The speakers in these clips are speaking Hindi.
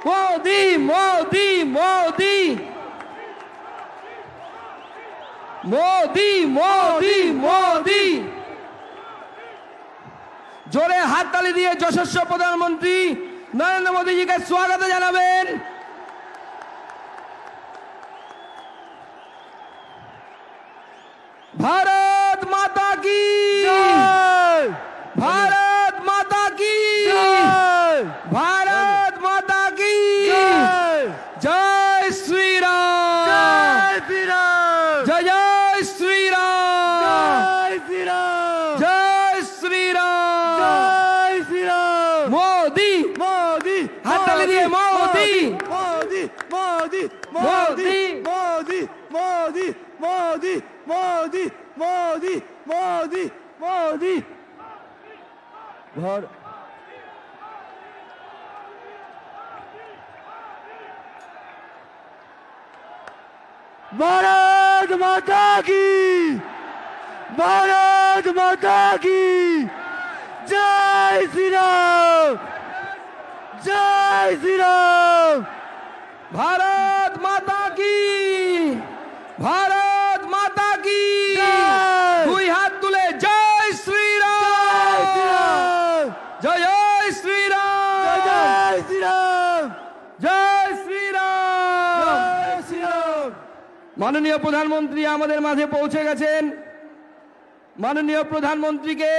মোদি মোদি মোদি মোদি মোদি মোদি। জোরে হাততালি দিয়ে যশস্বী প্রধানমন্ত্রী নরেন্দ্র মোদীজিকে স্বাগত জানাবেন। भारत माता की जय, भारत माता की जय, भारत माता की जय, जय श्री राम, जय श्री राम, जय जय श्री राम, जय श्री राम, जय श्री राम, जय श्री राम। मोदी मोदी हाथ ताली दिए, मोदी मोदी मोदी मोदी मोदी मोदी मोदी मोदी मोदी मोदी मोदी। भारत माता की, भारत माता की जय श्री राम, जय श्री राम। भारत माता की, भारत माता की जय। दुई हाथ तुले जय श्री राम, जय जय श्री राम, जय श्री राम, जय श्री राम। जय श्री राम। মাননীয় প্রধানমন্ত্রী আমাদের মাঝে পৌঁছে গেছেন। মাননীয় প্রধানমন্ত্রীকে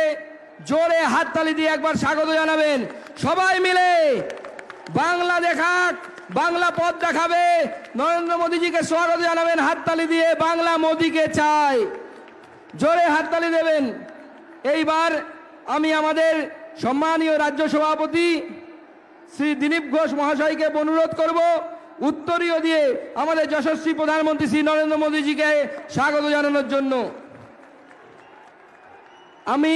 জোরে হাততালি দিয়ে একবার স্বাগত জানাবেন। সবাই মিলে বাংলা দেখাক, বাংলা পথ দেখাবে। নরেন্দ্র মোদীজিকে স্বাগত জানাবেন হাততালি দিয়ে। বাংলা মোদীকে চাই, জোরে হাততালি দেবেন। এইবার আমি আমাদের সম্মানীয় রাজ্য সভাপতি শ্রী দিলীপ ঘোষ মহাশয়কে অনুরোধ করব উত্তরীয় দিয়ে আমাদের যশস্বী প্রধানমন্ত্রী শ্রী নরেন্দ্র মোদীজিকে স্বাগত জানানোর জন্য। আমি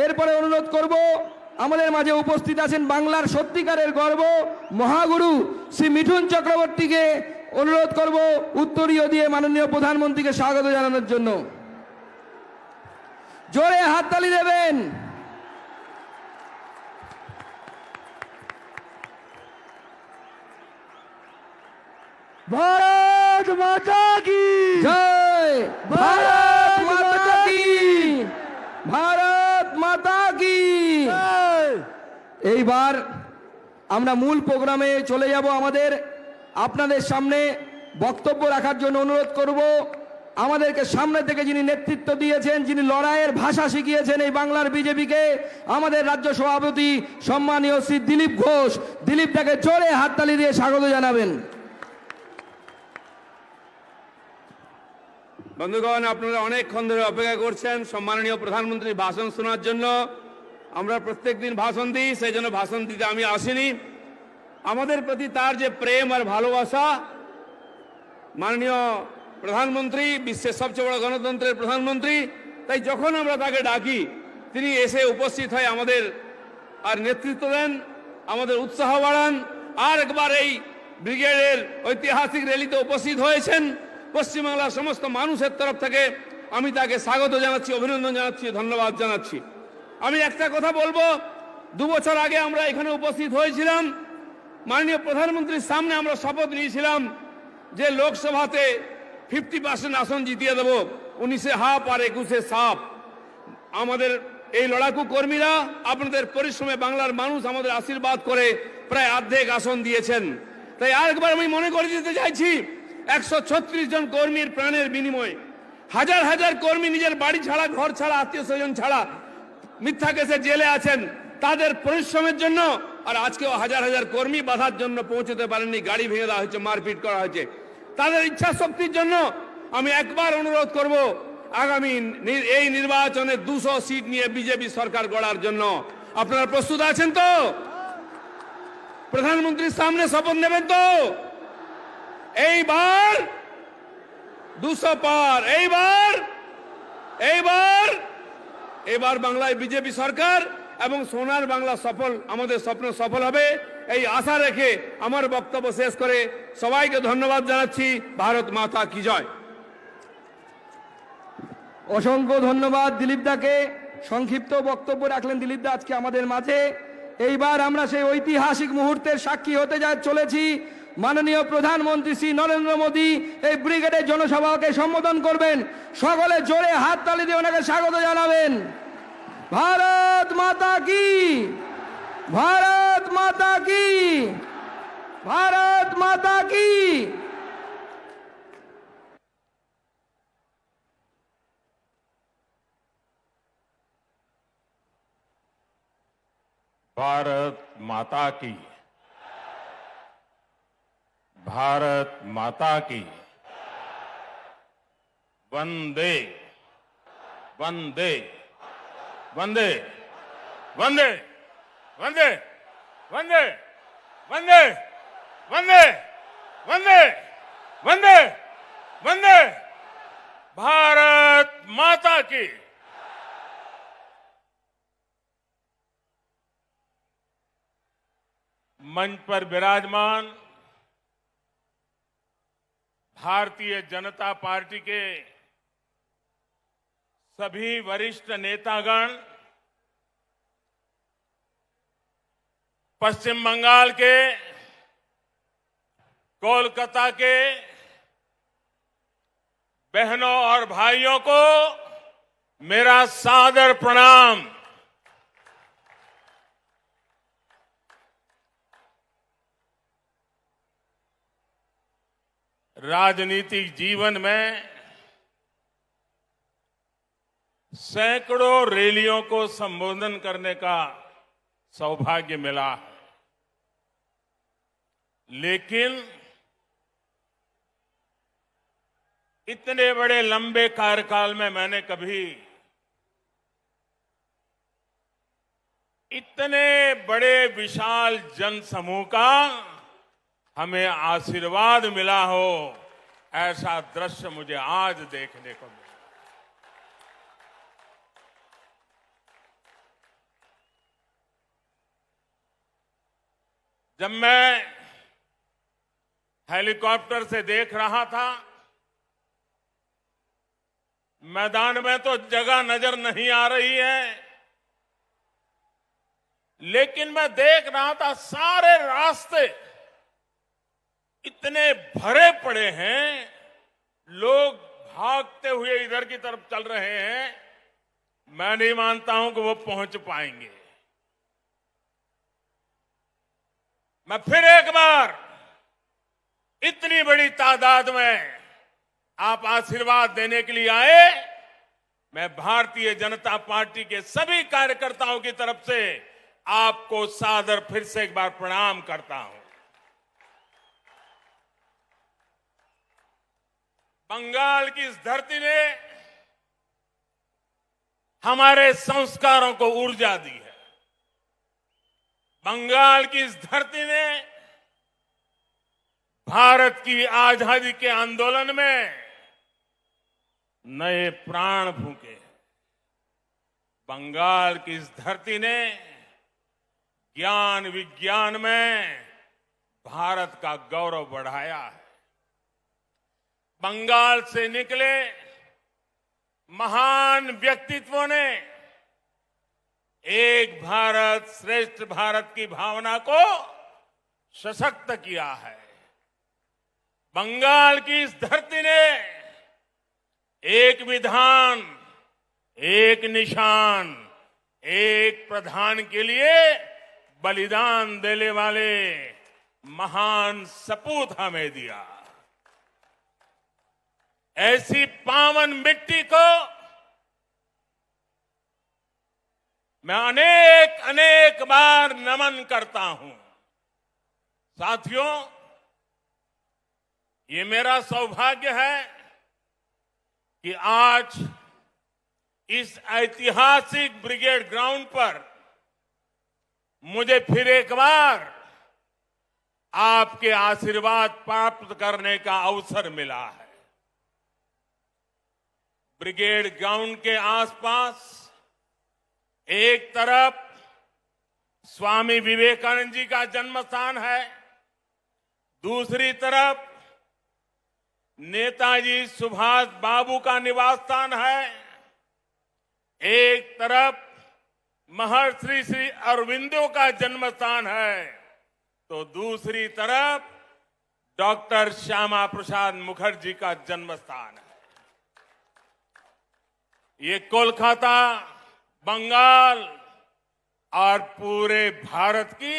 এরপরে অনুরোধ করব আমাদের মাঝে উপস্থিত আছেন বাংলার সত্যিকারের গর্ব মহাগুরু শ্রী মিঠুন চক্রবর্তীকে অনুরোধ করব উত্তরীয় দিয়ে মাননীয় প্রধানমন্ত্রীকে স্বাগত জানানোর জন্য। জোরে হাততালি দেবেন। भारत माता की জয়, ভারত মাতা কি, ভারত মাতা কি। जय। এইবার আমরা মূল প্রোগ্রামে চলে যাব। আমাদের আপনাদের সামনে বক্তব্য রাখার জন্য অনুরোধ করব আমাদেরকে সামনে থেকে যিনি নেতৃত্ব দিয়েছেন, যিনি লড়াইয়ের ভাষা শিখিয়েছেন এই বাংলার বিজেপিকে, আমাদের রাজ্য সভাপতি সম্মানীয় শ্রী দিলীপ ঘোষ। দিলীপ তাকে জোরে হাততালি দিয়ে স্বাগত জানাবেন। বন্ধুগণ, আপনারা অনেকক্ষণ ধরে অপেক্ষা করছেন সম্মাননীয় প্রধানমন্ত্রীর ভাষণ শোনার জন্য। আমরা প্রত্যেকদিন ভাষণ দিই, সেই জন্য ভাষণ দিতে আমি আসিনি। আমাদের প্রতি তার যে প্রেম আর ভালোবাসা, মাননীয় প্রধানমন্ত্রী, বিশ্বের সবচেয়ে বড় গণতন্ত্রের প্রধানমন্ত্রী, তাই যখন আমরা তাকে ডাকি তিনি এসে উপস্থিত হয়ে আমাদের আর নেতৃত্ব দেন, আমাদের উৎসাহ বাড়ান। আর একবার এই ব্রিগেডের ঐতিহাসিক র্যালিতে উপস্থিত হয়েছেন। পশ্চিমবাংলার সমস্ত মানুষের তরফ থেকে আমি তাকে স্বাগত জানাচ্ছি, অভিনন্দন জানাচ্ছি, ধন্যবাদ জানাচ্ছি। আমি একটা কথা বলবো, 2 বছর আগে আমরা এখানে উপস্থিত হয়েছিলাম। মাননীয় প্রধানমন্ত্রীর সামনে আমরা শপথ নিয়েছিলাম যে লোকসভাতে 50% আসন জিতিয়ে দেব, 19-এ হাফ আর 21-এ সাফ। আমাদের এই লড়াকু কর্মীরা আপনাদের পরিশ্রমে বাংলার মানুষ আমাদের আশীর্বাদ করে প্রায় অর্ধেক আসন দিয়েছেন। তাই আরেকবার আমি মনে করে দিতে চাইছি, 136 জন কর্মীর প্রাণের বিনিময়ে, হাজার হাজার কর্মী নিজের বাড়ি ছাড়া, ঘর ছাড়া, আত্মীয় স্বজন ছাড়া মিথ্যা কেসে জেলে আছেন, তাদের পরিশ্রমের জন্য। আর আজকেও হাজার হাজার কর্মী বাধার জন্য পৌঁছতে পারেননি, গাড়ি ভেঙে দেওয়া হয়েছে, মারপিট করা হয়েছে। তাদের ইচ্ছা শক্তির জন্য আমি একবার অনুরোধ করব, আগামী এই নির্বাচনে 200 সিট নিয়ে বিজেপি সরকার গড়ার জন্য আপনারা প্রস্তুত আছেন তো? প্রধানমন্ত্রীর সামনে শপথ নেবেন তো? এইবার 200 পার, এইবার বাংলায় বিজেপি সরকার এবং সোনার বাংলা সফল, আমাদের স্বপ্ন সফল হবে এই আশা রেখে আমার বক্তব্য শেষ করে সবাইকে ধন্যবাদ জানাচ্ছি। ভারত মাতা কি জয়। অসংখ্য ধন্যবাদ দিলীপ দাকে। সংক্ষিপ্ত বক্তব্য রাখলেন দিলীপ দা আজকে আমাদের মাঝে। এইবার আমরা সেই ঐতিহাসিক মুহূর্তের সাক্ষী হতে চলেছি। মাননীয় প্রধানমন্ত্রী শ্রী নরেন্দ্র মোদী এই ব্রিগেডের জনসভাকে সম্বোধন করবেন। সকলে জোরে হাততালি দিয়ে ওনাকে স্বাগত জানাবেন। ভারত মাতা কি, ভারত মাতা কি, ভারত মাতা কি। भारत माता की, भारत माता की। वंदे वंदे वंदे वंदे वंदे वंदे वंदे वंदे वंदे वंदे वंदे भारत माता की। मंच पर विराजमान भारतीय जनता पार्टी के सभी वरिष्ठ नेतागण, पश्चिम बंगाल के, कोलकाता के बहनों और भाइयों को मेरा सादर प्रणाम। राजनीतिक जीवन में सैकड़ों रैलियों को संबोधन करने का सौभाग्य मिला है, लेकिन इतने बड़े लंबे कार्यकाल में मैंने कभी इतने बड़े विशाल जनसमूह का हमें आशीर्वाद मिला हो, ऐसा दृश्य मुझे आज देखने को मिला। जब मैं हेलीकॉप्टर से देख रहा था, मैदान में तो जगह नजर नहीं आ रही है, लेकिन मैं देख रहा था सारे रास्ते इतने भरे पड़े हैं, लोग भागते हुए इधर की तरफ चल रहे हैं। मैं नहीं मानता हूं कि वो पहुंच पाएंगे। मैं फिर एक बार इतनी बड़ी तादाद में आप आशीर्वाद देने के लिए आए, मैं भारतीय जनता पार्टी के सभी कार्यकर्ताओं की तरफ से आपको सादर फिर से एक बार प्रणाम करता हूं। बंगाल की इस धरती ने हमारे संस्कारों को ऊर्जा दी है। बंगाल की इस धरती ने भारत की आजादी के आंदोलन में नए प्राण फूंके। बंगाल की इस धरती ने ज्ञान विज्ञान में भारत का गौरव बढ़ाया है। बंगाल से निकले महान व्यक्तित्वों ने एक भारत श्रेष्ठ भारत की भावना को सशक्त किया है। बंगाल की इस धरती ने एक विधान, एक निशान, एक प्रधान के लिए बलिदान देने वाले महान सपूत हमें दिया। ऐसी पावन मिट्टी को मैं अनेक अनेक बार नमन करता हूं। साथियों, ये मेरा सौभाग्य है कि आज इस ऐतिहासिक ब्रिगेड ग्राउंड पर मुझे फिर एक बार आपके आशीर्वाद प्राप्त करने का अवसर मिला है। ब्रिगेड ग्राउंड के आसपास एक तरफ स्वामी विवेकानंद जी का जन्म स्थान है, दूसरी तरफ नेताजी सुभाष बाबू का निवास स्थान है, एक तरफ महर्षि श्री अरविंदो का जन्म स्थान है, तो दूसरी तरफ डॉक्टर श्यामा प्रसाद मुखर्जी का जन्म स्थान है। ये कोलकाता, बंगाल और पूरे भारत की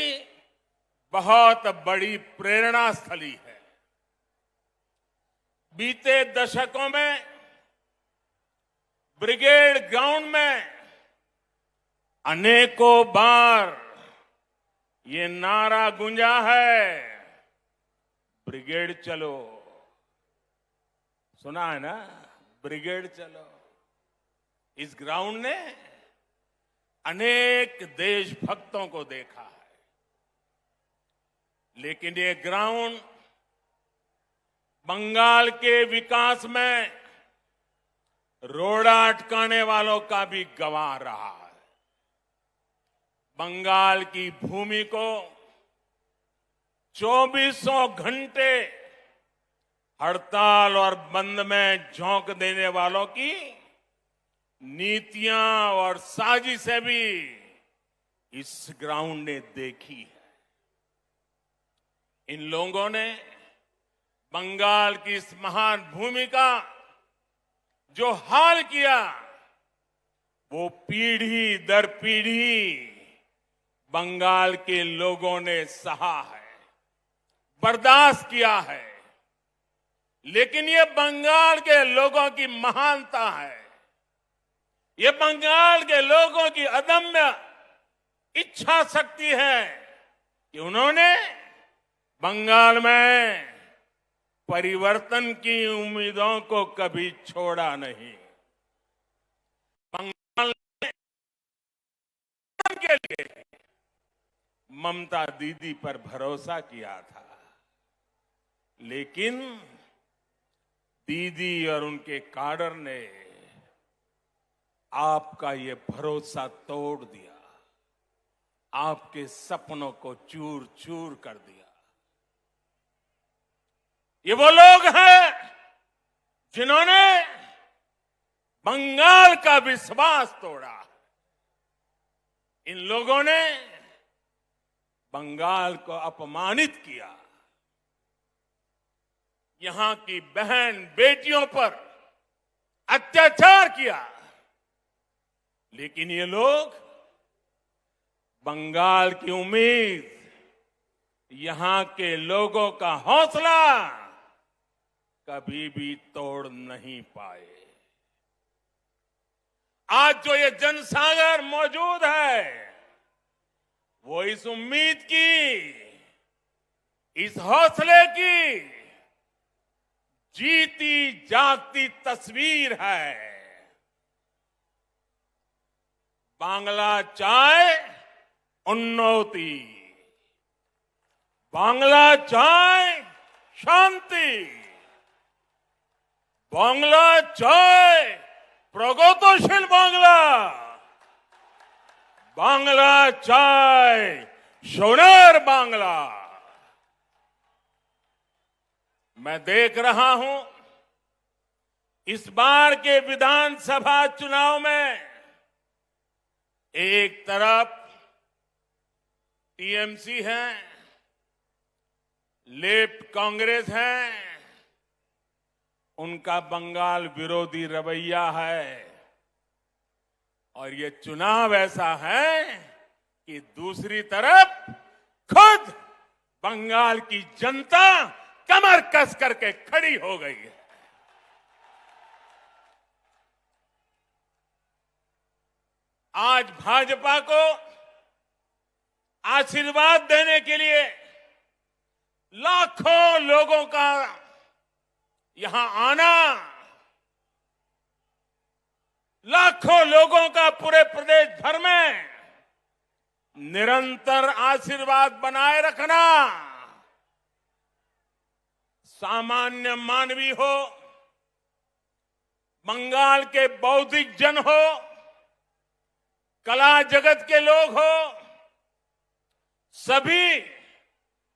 बहुत बड़ी प्रेरणा स्थली है। बीते दशकों में ब्रिगेड ग्राउंड में अनेकों बार ये नारा गूंजा है, ब्रिगेड चलो। सुना है ना, ब्रिगेड चलो। इस ग्राउंड ने अनेक देशभक्तों को देखा है, लेकिन ये ग्राउंड बंगाल के विकास में रोड़ा अटकाने वालों का भी गवाह रहा है। बंगाल की भूमि को 2400 घंटे हड़ताल और बंद में झोंक देने वालों की नीतियां और साजिशें भी इस ग्राउंड ने देखी है। इन लोगों ने बंगाल की इस महान भूमि का जो हाल किया, वो पीढ़ी दर पीढ़ी बंगाल के लोगों ने सहा है, बर्दाश्त किया है। लेकिन ये बंगाल के लोगों की महानता है, ये बंगाल के लोगों की अदम्य इच्छा शक्ति है कि उन्होंने बंगाल में परिवर्तन की उम्मीदों को कभी छोड़ा नहीं। बंगाल के लिए ममता दीदी पर भरोसा किया था, लेकिन दीदी और उनके काडर ने आपका ये भरोसा तोड़ दिया, आपके सपनों को चूर चूर कर दिया। ये वो लोग हैं जिन्होंने बंगाल का विश्वास तोड़ा। इन लोगों ने बंगाल को अपमानित किया, यहां की बहन बेटियों पर अत्याचार किया। लेकिन ये लोग बंगाल की उम्मीद, यहां के लोगों का हौसला कभी भी तोड़ नहीं पाए। आज जो ये जनसागर मौजूद है, वो इस उम्मीद की, इस हौसले की जीती जागती तस्वीर है। बांग्ला चाय उन्नति, बांग्ला चाय शांति, बांग्ला चाय प्रगतिशील बांग्ला, बांग्ला चाय सोनार बांग्ला। मैं देख रहा हूं इस बार के विधानसभा चुनाव में एक तरफ टीएमसी है, लेफ्ट कांग्रेस है, उनका बंगाल विरोधी रवैया है, और ये चुनाव ऐसा है कि दूसरी तरफ खुद बंगाल की जनता कमर कस करके खड़ी हो गई है। आज भाजपा को आशीर्वाद देने के लिए लाखों लोगों का यहां आना, लाखों लोगों का पूरे प्रदेश भर में निरंतर आशीर्वाद बनाए रखना, सामान्य मानवी हो, बंगाल के बौद्धिक जन हो, कला जगत के लोग हो, सभी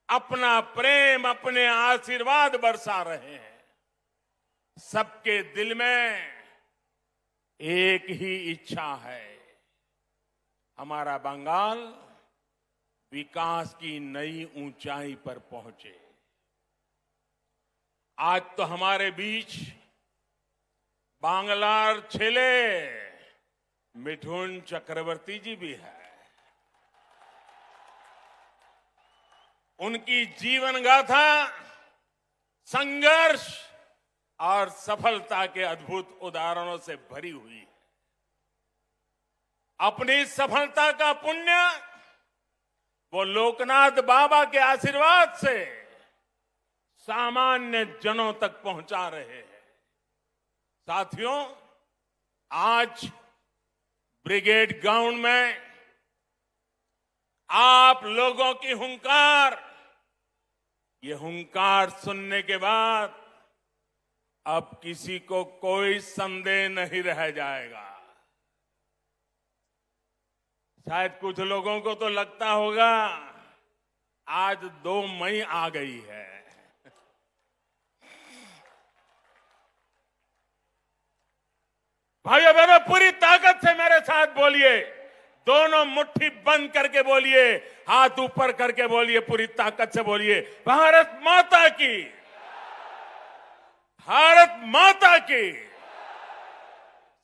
अपना प्रेम, अपने आशीर्वाद बरसा रहे हैं। सबके दिल में एक ही इच्छा है, हमारा बंगाल विकास की नई ऊंचाई पर पहुंचे। आज तो हमारे बीच बांग्लार छेले मिठुन चक्रवर्ती जी भी है। उनकी जीवन गाथा संघर्ष और सफलता के अद्भुत उदाहरणों से भरी हुई है। अपनी सफलता का पुण्य वो लोकनाथ बाबा के आशीर्वाद से सामान्य जनों तक पहुंचा रहे हैं। साथियों, आज ब्रिगेड ग्राउंड में आप लोगों की हुंकार, ये हुंकार सुनने के बाद अब किसी को कोई संदेह नहीं रह जाएगा। शायद कुछ लोगों को तो लगता होगा आज 2 मई आ गई है। भाइयों बहनों, पूरी ताकत से मेरे साथ बोलिए, दोनों मुट्ठी बंद करके बोलिए, हाथ ऊपर करके बोलिए, पूरी ताकत से बोलिए, भारत माता की, भारत माता की।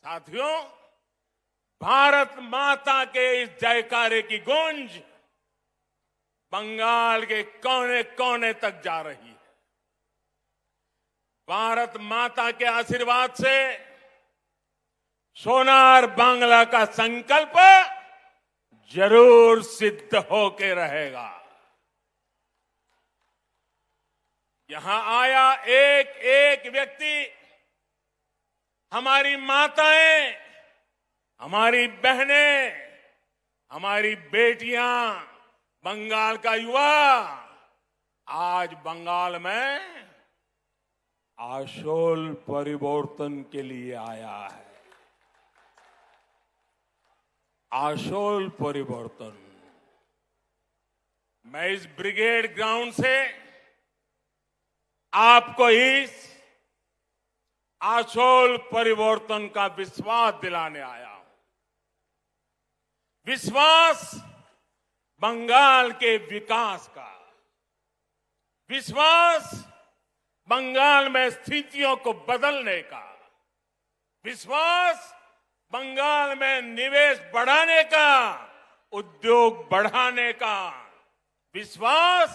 साथियों, भारत माता के इस जयकारे की गूंज बंगाल के कोने कोने तक जा रही है। भारत माता के आशीर्वाद से सोनार बांग्ला का संकल्प जरूर सिद्ध होके रहेगा। यहां आया एक एक व्यक्ति, हमारी माताएं, हमारी बहनें, हमारी बेटियां, बंगाल का युवा आज बंगाल में आशोल परिवर्तन के लिए आया है। आशोल परिवर्तन। मैं इस ब्रिगेड ग्राउंड से आपको इस आशोल परिवर्तन का विश्वास दिलाने आया हूं। विश्वास बंगाल के विकास का, विश्वास बंगाल में स्थितियों को बदलने का, विश्वास बंगाल में निवेश बढ़ाने का, उद्योग बढ़ाने का, विश्वास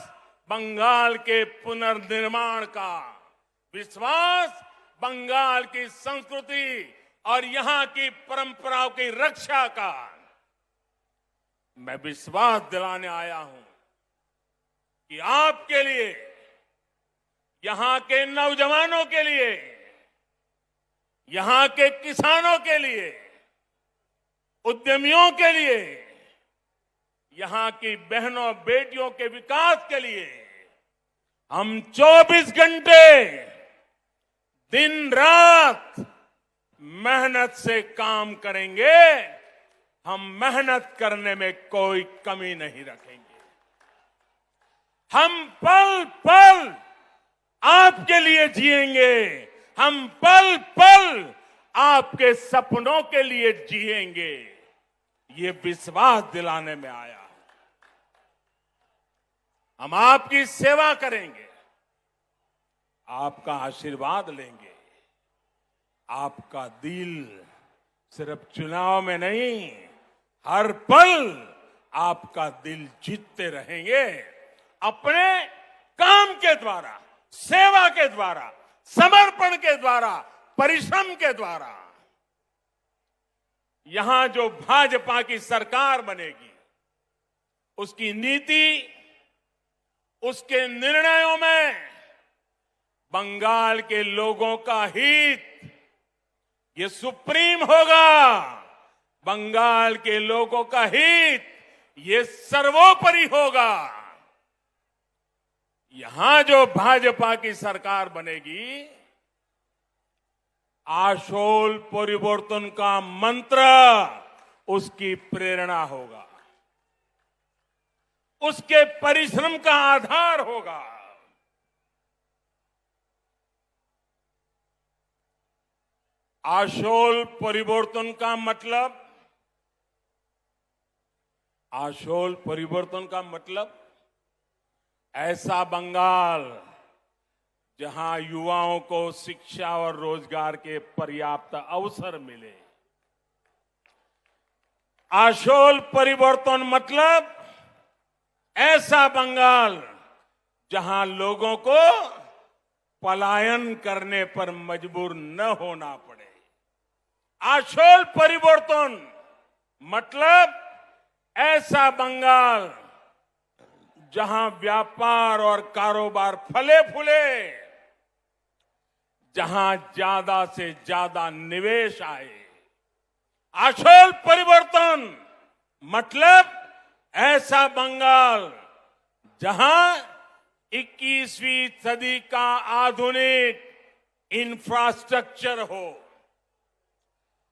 बंगाल के पुनर्निर्माण का, विश्वास बंगाल की संस्कृति और यहां की परंपराओं की रक्षा का। मैं विश्वास दिलाने आया हूं कि आपके लिए, यहां के नौजवानों के लिए, यहां के किसानों के लिए, उद्यमियों के लिए, यहां की बहनों बेटियों के विकास के लिए हम 24 घंटे दिन रात मेहनत से काम करेंगे। हम मेहनत करने में कोई कमी नहीं रखेंगे। हम पल पल आपके लिए जिएंगे। हम पल पल आपके सपनों के लिए जिएंगे। ये विश्वास दिलाने में आया। हम आपकी सेवा करेंगे, आपका आशीर्वाद लेंगे। आपका दिल सिर्फ चुनाव में नहीं, हर पल आपका दिल जीतते रहेंगे। अपने काम के द्वारा, सेवा के द्वारा, समर्पण के द्वारा, परिश्रम के द्वारा। यहां जो भाजपा की सरकार बनेगी, उसकी नीति, उसके निर्णयों में बंगाल के लोगों का हित ये सुप्रीम होगा। बंगाल के लोगों का हित ये सर्वोपरि होगा। यहां जो भाजपा की सरकार बनेगी, आशोल परिवर्तन का मंत्र उसकी प्रेरणा होगा, उसके परिश्रम का आधार होगा। आशोल परिवर्तन का मतलब आशोल परिवर्तन का मतलब ऐसा बंगाल जहां युवाओं को शिक्षा और रोजगार के पर्याप्त अवसर मिले। आशोल परिवर्तन मतलब ऐसा बंगाल जहां लोगों को पलायन करने पर मजबूर न होना पड़े। आशोल परिवर्तन मतलब ऐसा बंगाल जहां व्यापार और कारोबार फले फूले, जहां ज्यादा से ज्यादा निवेश आए। आशोल परिवर्तन मतलब ऐसा बंगाल जहां 21वीं सदी का आधुनिक इंफ्रास्ट्रक्चर हो।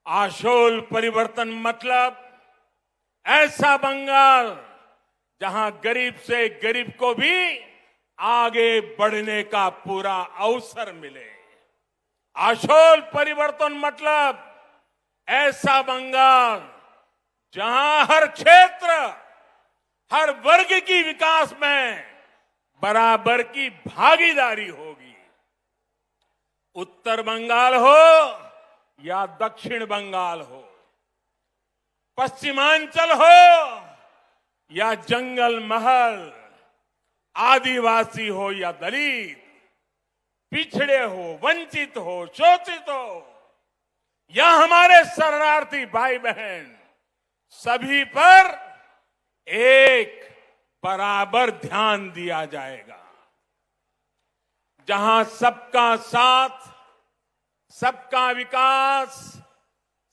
आशोल परिवर्तन मतलब ऐसा बंगाल जहां गरीब से गरीब को भी आगे बढ़ने का पूरा अवसर मिले। आशोल परिवर्तन मतलब ऐसा बंगाल जहां हर क्षेत्र, हर वर्ग की विकास में बराबर की भागीदारी होगी। उत्तर बंगाल हो या दक्षिण बंगाल हो, पश्चिमांचल हो या जंगल महल, आदिवासी हो या दलित, पिछड़े हो, वंचित हो, शोषित हो या हमारे शरणार्थी भाई बहन, सभी पर एक बराबर ध्यान दिया जाएगा। जहां सबका साथ, सबका विकास,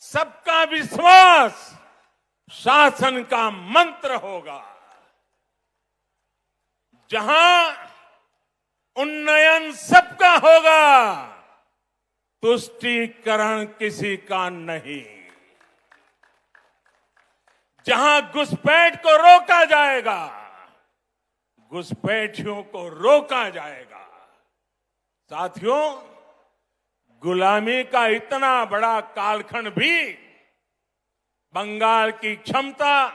सबका विश्वास शासन का मंत्र होगा। जहां उन्नयन सबका होगा, तुष्टीकरण किसी का नहीं। जहां घुसपैठ को रोका जाएगा, घुसपैठियों को रोका जाएगा। साथियों, गुलामी का इतना बड़ा कालखंड भी बंगाल की क्षमता,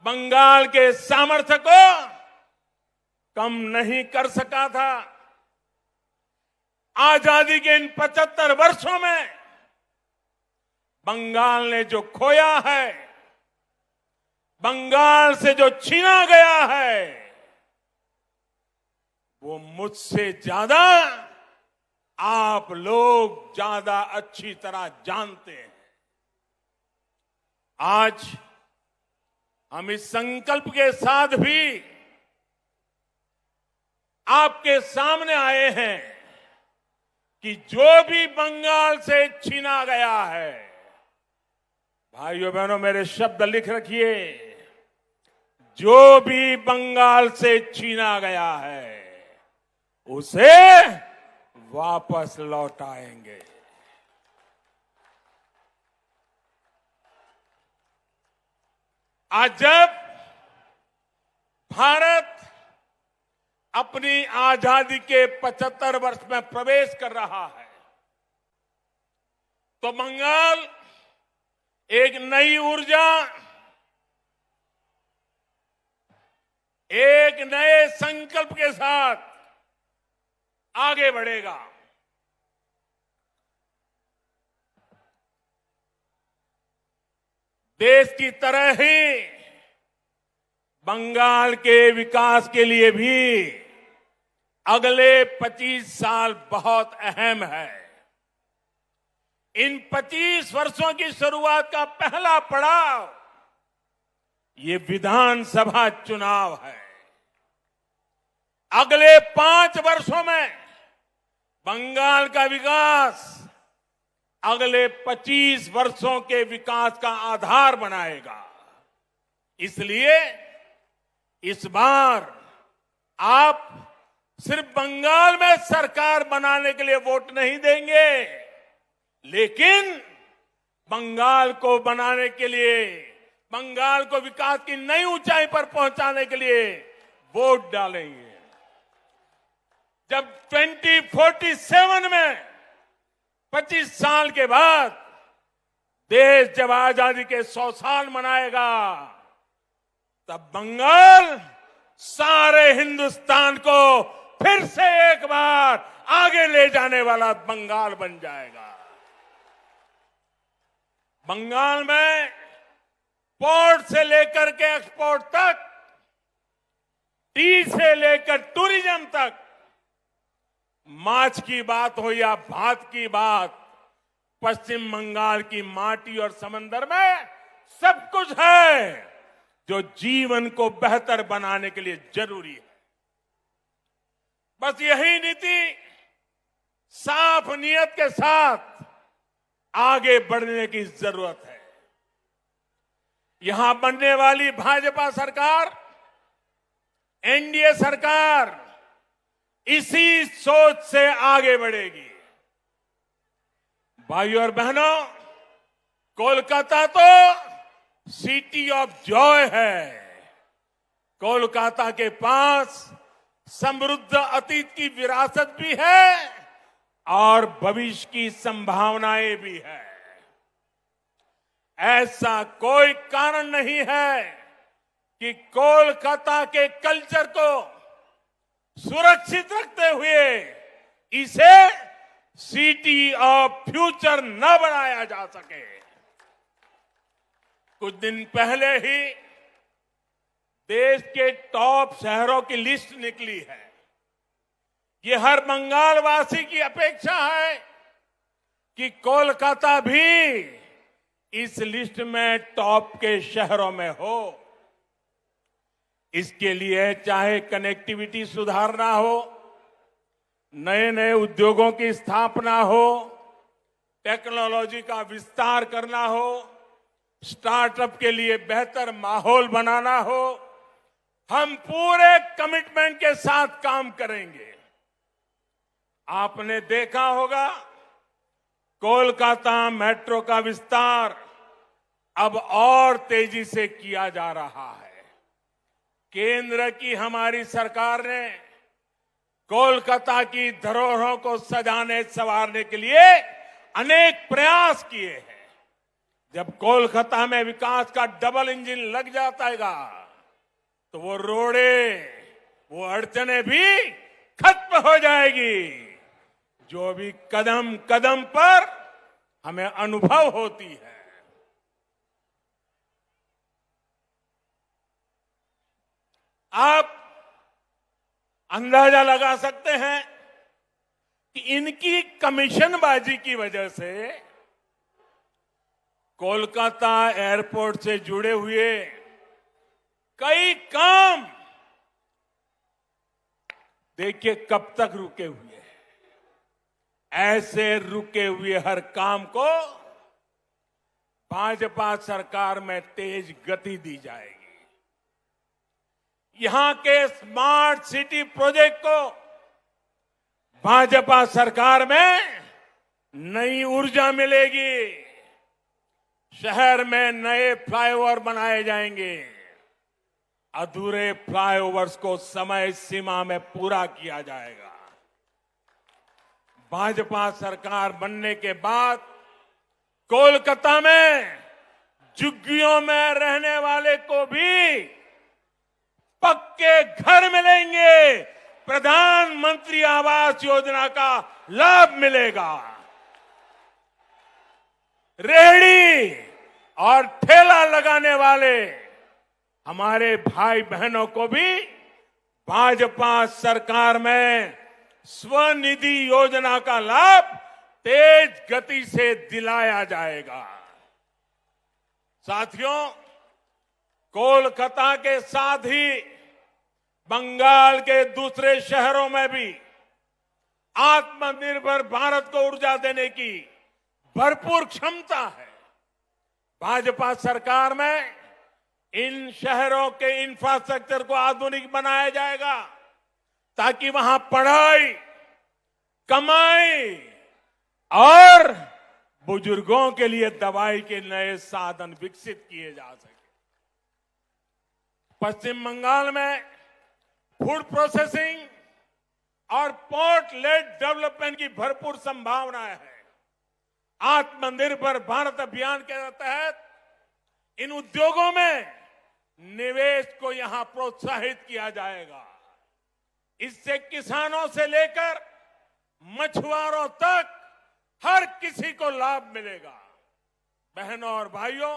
बंगाल के सामर्थ्य को कम नहीं कर सका था। आजादी के इन 75 वर्षों में बंगाल ने जो खोया है, बंगाल से जो छीना गया है, वो मुझसे ज्यादा आप लोग ज्यादा अच्छी तरह जानते हैं। आज हम इस संकल्प के साथ भी आपके सामने आए हैं कि जो भी बंगाल से छीना गया है, भाइयों बहनों मेरे शब्द लिख रखिए, जो भी बंगाल से छीना गया है उसे वापस लौटाएंगे। आज जब भारत अपनी आजादी के 75 वर्ष में प्रवेश कर रहा है, तो बंगाल एक नई ऊर्जा, एक नए संकल्प के साथ आगे बढ़ेगा। देश की तरह ही बंगाल के विकास के लिए भी अगले 25 साल बहुत अहम है। इन 25 वर्षों की शुरुआत का पहला पड़ाव ये विधानसभा चुनाव है। अगले 5 वर्षों में बंगाल का विकास अगले 25 वर्षों के विकास का आधार बनाएगा। इसलिए इस बार आप सिर्फ बंगाल में सरकार बनाने के लिए वोट नहीं देंगे, लेकिन बंगाल को बनाने के लिए, बंगाल को विकास की नई ऊंचाई पर पहुंचाने के लिए वोट डालेंगे। जब 2047 में 25 साल के बाद देश जब आजादी के 100 साल मनाएगा, तब बंगाल सारे हिंदुस्तान को फिर से एक बार आगे ले जाने वाला बंगाल बन जाएगा। बंगाल में पोर्ट से लेकर के एक्सपोर्ट तक, टी से लेकर टूरिज्म तक, माछ की बात हो या भात की बात, पश्चिम बंगाल की माटी और समंदर में सब कुछ है जो जीवन को बेहतर बनाने के लिए जरूरी है। बस यही नीति साफ नियत के साथ आगे बढ़ने की जरूरत है। यहां बनने वाली भाजपा सरकार, एनडीए सरकार इसी सोच से आगे बढ़ेगी। भाइयों और बहनों, कोलकाता तो सिटी ऑफ जॉय है। कोलकाता के पास समृद्ध अतीत की विरासत भी है और भविष्य की संभावनाएं भी है। ऐसा कोई कारण नहीं है कि कोलकाता के कल्चर को सुरक्षित रखते हुए इसे सिटी ऑफ फ्यूचर न बनाया जा सके। कुछ दिन पहले ही देश के टॉप शहरों की लिस्ट निकली है। ये हर बंगाल वासी की अपेक्षा है कि कोलकाता भी इस लिस्ट में टॉप के शहरों में हो। इसके लिए चाहे कनेक्टिविटी सुधारना हो, नए नए उद्योगों की स्थापना हो, टेक्नोलॉजी का विस्तार करना हो, स्टार्टअप के लिए बेहतर माहौल बनाना हो, हम पूरे कमिटमेंट के साथ काम करेंगे। आपने देखा होगा कोलकाता मेट्रो का विस्तार अब और तेजी से किया जा रहा है। केंद्र की हमारी सरकार ने कोलकाता की धरोहरों को सजाने संवारने के लिए अनेक प्रयास किए हैं। जब कोलकाता में विकास का डबल इंजन लग जाएगा तो वो रोड़े, वो अड़चने भी खत्म हो जाएगी जो भी कदम कदम पर हमें अनुभव होती है। आप अंदाजा लगा सकते हैं कि इनकी कमीशनबाजी की वजह से कोलकाता एयरपोर्ट से जुड़े हुए कई काम देखिए कब तक रुके हुए हैं। ऐसे रुके हुए हर काम को भाजपा सरकार में तेज गति दी जाएगी। यहां के स्मार्ट सिटी प्रोजेक्ट को भाजपा सरकार में नई ऊर्जा मिलेगी। शहर में नए फ्लाईओवर बनाए जाएंगे। अधूरे फ्लाईओवर्स को समय सीमा में पूरा किया जाएगा। भाजपा सरकार बनने के बाद कोलकाता में झुग्गियों में रहने वाले को भी पक्के घर मिलेंगे। प्रधानमंत्री आवास योजना का लाभ मिलेगा। रेहड़ी और ठेला लगाने वाले हमारे भाई बहनों को भी भाजपा सरकार में स्वनिधि योजना का लाभ तेज गति से दिलाया जाएगा। साथियों, कोलकाता के साथ ही बंगाल के दूसरे शहरों में भी आत्मनिर्भर भारत को ऊर्जा देने की भरपूर क्षमता है। भाजपा सरकार में इन शहरों के इंफ्रास्ट्रक्चर को आधुनिक बनाया जाएगा ताकि वहां पढ़ाई, कमाई और बुजुर्गों के लिए दवाई के नए साधन विकसित किए जा सके। पश्चिम बंगाल में फूड प्रोसेसिंग और पोर्ट लेड डेवलपमेंट की भरपूर संभावनाएं हैं। आत्मनिर्भर भारत अभियान के तहत इन उद्योगों में निवेश को यहां प्रोत्साहित किया जाएगा। इससे किसानों से लेकर मछुआरों तक हर किसी को लाभ मिलेगा। बहनों और भाइयों,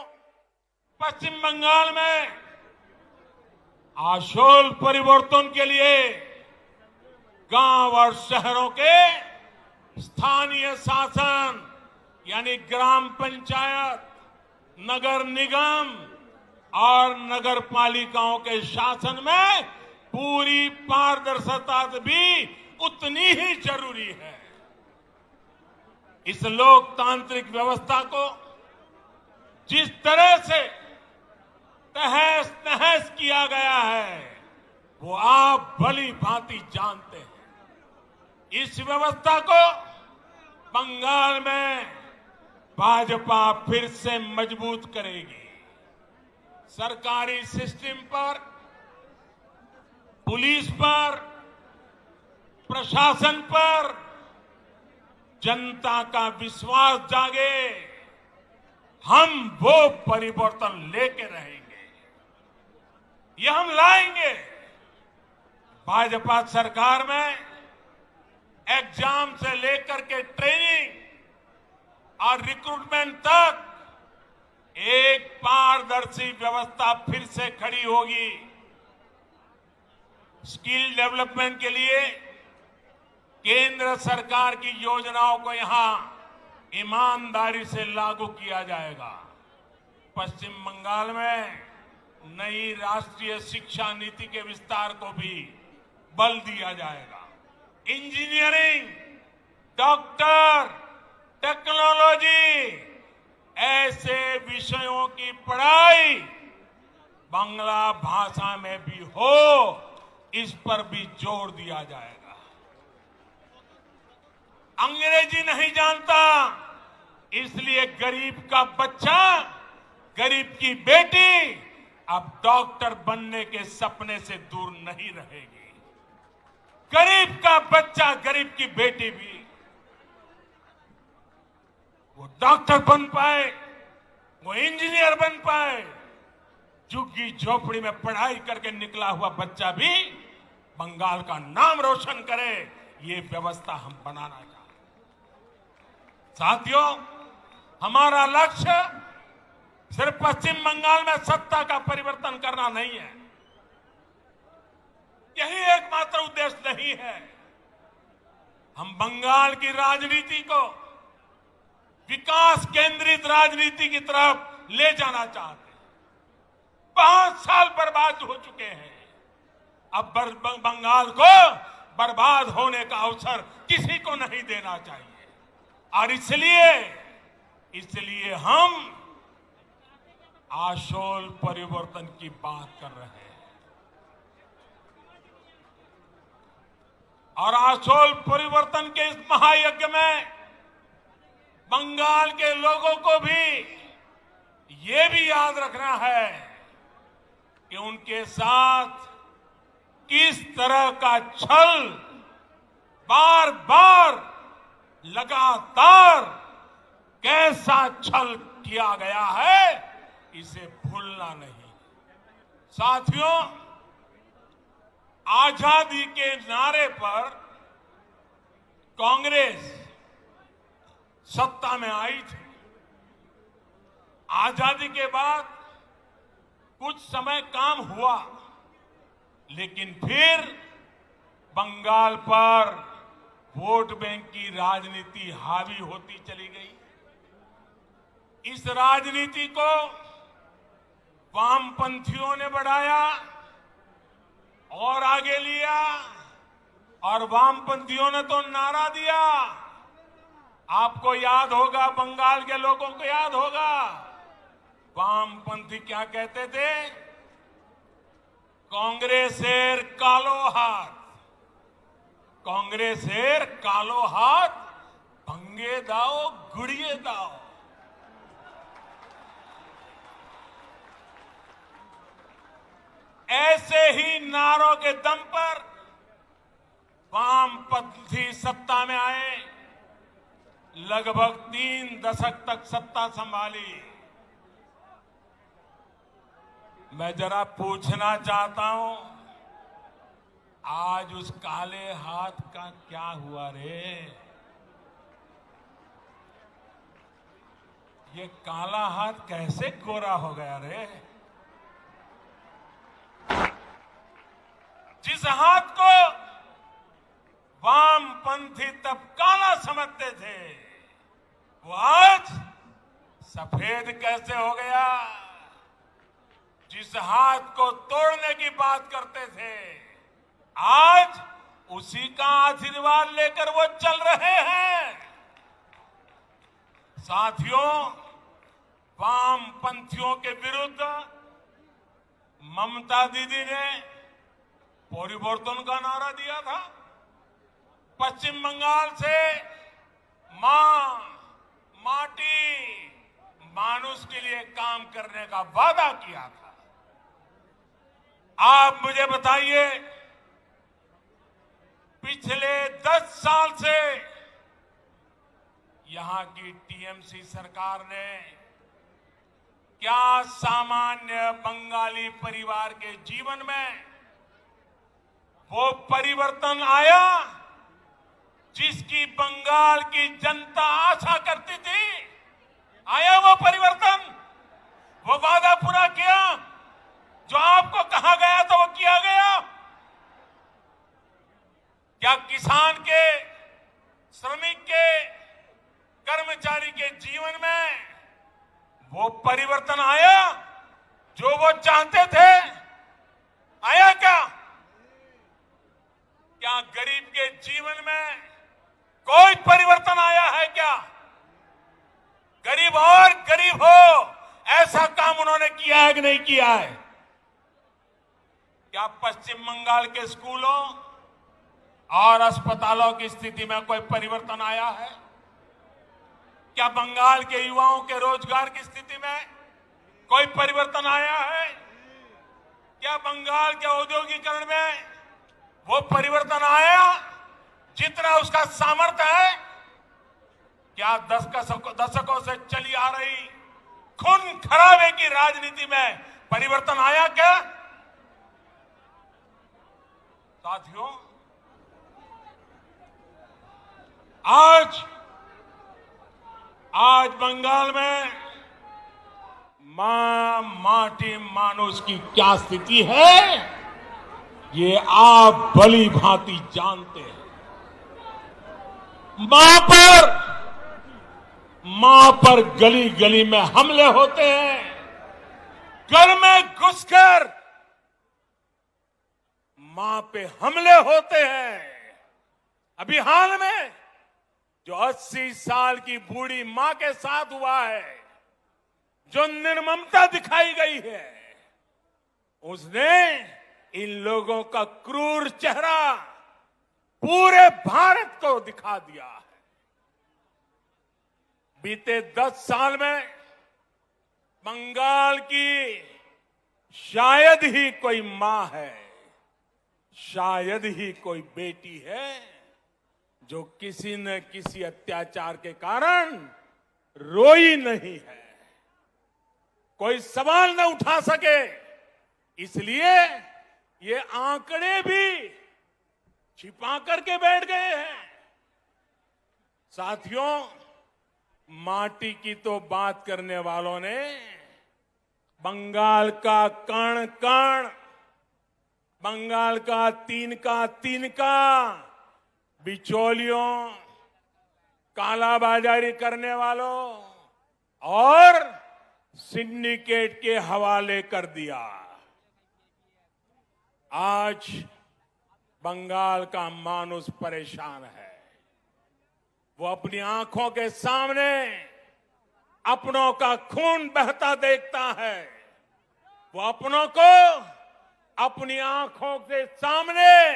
पश्चिम बंगाल में आशोल परिवर्तन के लिए गांव और शहरों के स्थानीय शासन यानी ग्राम पंचायत, नगर निगम और नगर पालिकाओं के शासन में पूरी पारदर्शिता भी उतनी ही जरूरी है। इस लोकतांत्रिक व्यवस्था को जिस तरह से तहस नहस किया गया है वो आप भली भांति जानते हैं। इस व्यवस्था को बंगाल में भाजपा फिर से मजबूत करेगी। सरकारी सिस्टम पर, पुलिस पर, प्रशासन पर जनता का विश्वास जागे। हम वो परिवर्तन लेके रहेंगे, ये हम लाएंगे। भाजपा सरकार में एग्जाम से लेकर के ट्रेनिंग और रिक्रूटमेंट तक एक पारदर्शी व्यवस्था फिर से खड़ी होगी। स्किल डेवलपमेंट के लिए केंद्र सरकार की योजनाओं को यहां ईमानदारी से लागू किया जाएगा। पश्चिम बंगाल में नई राष्ट्रीय शिक्षा नीति के विस्तार को भी बल दिया जाएगा। इंजीनियरिंग, डॉक्टर, टेक्नोलॉजी ऐसे विषयों की पढ़ाई बांग्ला भाषा में भी हो, इस पर भी जोर दिया जाएगा। अंग्रेजी नहीं जानता, इसलिए गरीब का बच्चा, गरीब की बेटी अब डॉक्टर बनने के सपने से दूर नहीं रहेगी। गरीब का बच्चा, गरीब की बेटी भी वो डॉक्टर बन पाए, वो इंजीनियर बन पाए। झुग्गी झोपड़ी में पढ़ाई करके निकला हुआ बच्चा भी बंगाल का नाम रोशन करे, ये व्यवस्था हम बनाना चाहते हैं। साथियों, हमारा लक्ष्य सिर्फ पश्चिम बंगाल में सत्ता का परिवर्तन करना नहीं है, यही एकमात्र उद्देश्य नहीं है। हम बंगाल की राजनीति को विकास केंद्रित राजनीति की तरफ ले जाना चाहते हैं। 5 साल बर्बाद हो चुके हैं, अब बंगाल को बर्बाद होने का अवसर किसी को नहीं देना चाहिए। और इसलिए हम आशोल परिवर्तन की बात कर रहे हैं। और आशोल परिवर्तन के इस महायज्ञ में बंगाल के लोगों को भी ये भी याद रखना है कि उनके साथ किस तरह का छल बार बार लगातार कैसा छल किया गया है, इसे भूलना नहीं। साथियों, आजादी के नारे पर कांग्रेस सत्ता में आई थी। आजादी के बाद कुछ समय काम हुआ, लेकिन फिर बंगाल पर वोट बैंक की राजनीति हावी होती चली गई। इस राजनीति को वामपंथियों ने बढ़ाया और आगे लिया, और वामपंथियों ने तो नारा दिया। आपको याद होगा, बंगाल के लोगों को याद होगा, वामपंथी क्या कहते थे? कांग्रेसेर कालो हाथ, कांग्रेसेर कालो हाथ भंगे दाओ गुड़िए दाओ। ऐसे ही नारों के दम पर वामपंथी सत्ता में आए, लगभग 3 दशक तक सत्ता संभाली। मैं जरा पूछना चाहता हूं, आज उस काले हाथ का क्या हुआ रे? ये काला हाथ कैसे गोरा हो गया रे? जिस हाथ को वामपंथी तब काला समझते थे, वो आज सफेद कैसे हो गया? जिस हाथ को तोड़ने की बात करते थे, आज उसी का आशीर्वाद लेकर वो चल रहे हैं। साथियों, वामपंथियों के विरुद्ध ममता दीदी ने परिवर्तन का नारा दिया था। पश्चिम बंगाल से मां, माटी, मानुष के लिए काम करने का वादा किया था। आप मुझे बताइए, पिछले 10 साल से यहां की टीएमसी सरकार ने क्या सामान्य बंगाली परिवार के जीवन में वो परिवर्तन आया जिसकी बंगाल की जनता आशा करती थी? आया वो परिवर्तन? वो वादा पूरा किया? जो आपको कहा गया था वो किया गया? क्या किसान के, श्रमिक के, कर्मचारी के जीवन में वो परिवर्तन आया जो वो चाहते थे? आया क्या? क्या गरीब के जीवन में कोई परिवर्तन आया है क्या? गरीब और गरीब हो, ऐसा काम उन्होंने किया है कि नहीं किया है? क्या पश्चिम बंगाल के स्कूलों और अस्पतालों की स्थिति में कोई परिवर्तन आया है? क्या बंगाल के युवाओं के रोजगार की स्थिति में कोई परिवर्तन आया है? क्या बंगाल के औद्योगिकरण में वो परिवर्तन आया जितना उसका सामर्थ्य है? क्या दशकों से चली आ रही खून खराबे की राजनीति में परिवर्तन आया क्या? साथियों, आज बंगाल में मां, माटी, मानुष की क्या स्थिति है, ये आप भली भांति जानते हैं। मां पर गली गली में हमले होते हैं, घर में घुसकर मां पे हमले होते हैं। अभी हाल में जो 80 साल की बूढ़ी मां के साथ हुआ है, जो निर्ममता दिखाई गई है, उसने इन लोगों का क्रूर चेहरा पूरे भारत को दिखा दिया है। बीते 10 साल में बंगाल की शायद ही कोई मां है, शायद ही कोई बेटी है जो किसी न किसी अत्याचार के कारण रोई नहीं है, कोई सवाल न उठा सके। इसलिए ये आंकड़े भी छिपा करके बैठ गए हैं। साथियों, माटी की तो बात करने वालों ने बंगाल का कण कण, बंगाल का तिनका बिचौलियों, कालाबाजारी करने वालों और सिंडिकेट के हवाले कर दिया। आज बंगाल का मानुष परेशान है। वो अपनी आंखों के सामने अपनों का खून बहता देखता है। वो अपनों को अपनी आंखों के सामने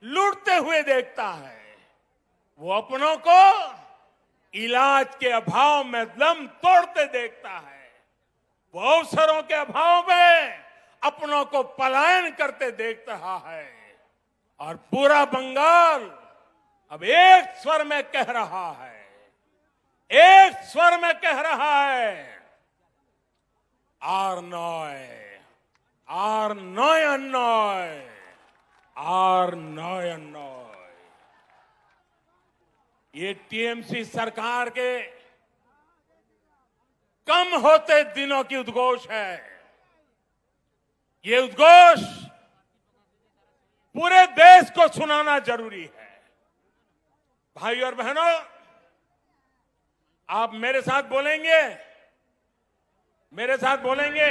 लूटते हुए देखता है। वो अपनों को इलाज के अभाव में दम तोड़ते देखता है। वो अवसरों के अभाव में अपनों को पलायन करते देख रहा है। और पूरा बंगाल अब एक स्वर में कह रहा है, एक स्वर में कह रहा है, आर नॉय are neu und neu. Are neu und neu. ये टीएमसी सरकार के कम होते दिनों की उद्घोष है। ये उद्घोष पूरे देश को सुनाना जरूरी है। भाई और बहनों, आप मेरे साथ बोलेंगे? मेरे साथ बोलेंगे?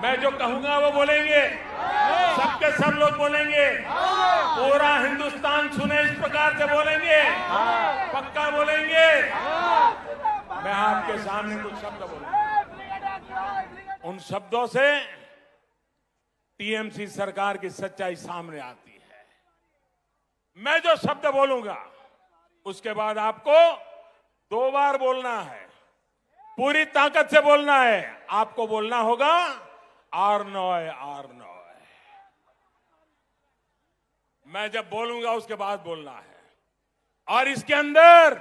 मैं जो कहूंगा वो बोलेंगे? सबके सब लोग बोलेंगे? पूरा हिंदुस्तान सुने इस प्रकार से बोलेंगे? पक्का बोलेंगे? मैं आपके सामने कुछ शब्द बोलूंगा। उन शब्दों से टीएमसी सरकार की सच्चाई सामने आती है। मैं जो शब्द बोलूंगा उसके बाद आपको 2 बार बोलना है, पूरी ताकत से बोलना है। आपको बोलना होगा आर नॉय, आर नॉय। मैं जब बोलूंगा उसके बाद बोलना है, और इसके अंदर